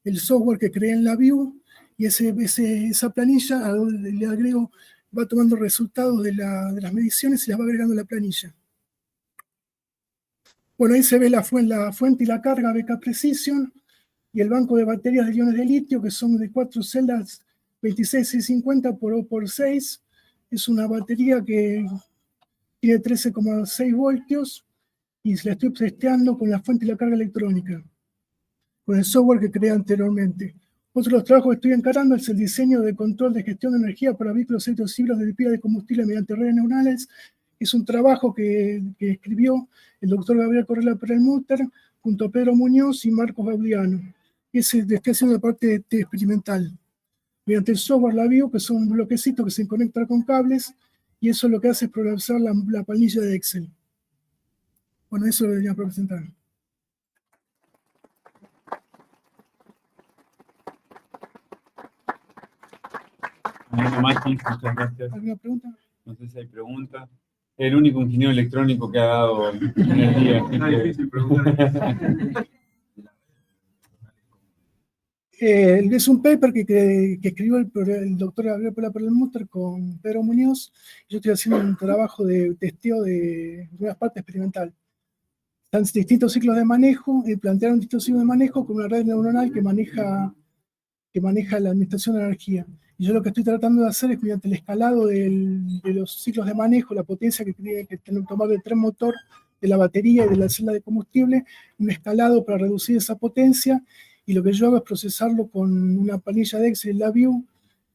el software que creé en LabVIEW, y esa planilla le agrego, va tomando resultados de las mediciones y las va agregando a la planilla. Bueno, ahí se ve la fuente y la carga BK Precision y el banco de baterías de iones de litio, que son de 4 celdas 26650 por 6. Es una batería que tiene 13,6 voltios y la estoy testeando con la fuente y la carga electrónica, con el software que creé anteriormente. Otro de los trabajos que estoy encarando es el diseño de control de gestión de energía para vehículos eléctricos híbridos de pila de combustible mediante redes neuronales. Es un trabajo que escribió el doctor Gabriel Correa Perelmuter junto a Pedro Muñoz y Marcos Gaudiano. Estoy haciendo la parte experimental mediante el software LabVIEW, que son un bloquecito que se conecta con cables, y eso lo que hace es progresar la planilla de Excel. Bueno, eso lo debería presentar. Mati, muchas gracias. ¿Alguna pregunta? No sé si hay preguntas. El único ingeniero electrónico que ha dado en el día. No es difícil preguntar. Es un paper que escribió el doctor Gabriel Perlmutter con Pedro Muñoz. Yo estoy haciendo un trabajo de testeo de una parte experimental. Están distintos ciclos de manejo y plantearon distintos ciclos de manejo con una red neuronal que maneja la administración de energía. Y yo lo que estoy tratando de hacer es, mediante el escalado de los ciclos de manejo, la potencia que tiene que tomar el tren motor, de la batería y de la celda de combustible, un escalado para reducir esa potencia, y lo que yo hago es procesarlo con una planilla de Excel, LabVIEW.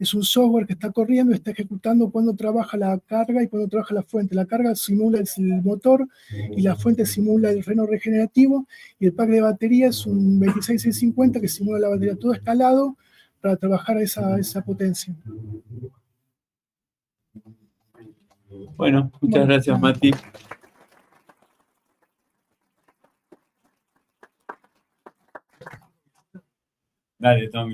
Es un software que está corriendo, está ejecutando cuando trabaja la carga y cuando trabaja la fuente. La carga simula el motor y la fuente simula el freno regenerativo, y el pack de batería es un 26650 que simula la batería, todo escalado para trabajar esa potencia. Bueno, muchas gracias, Mati. Dale, Tommy.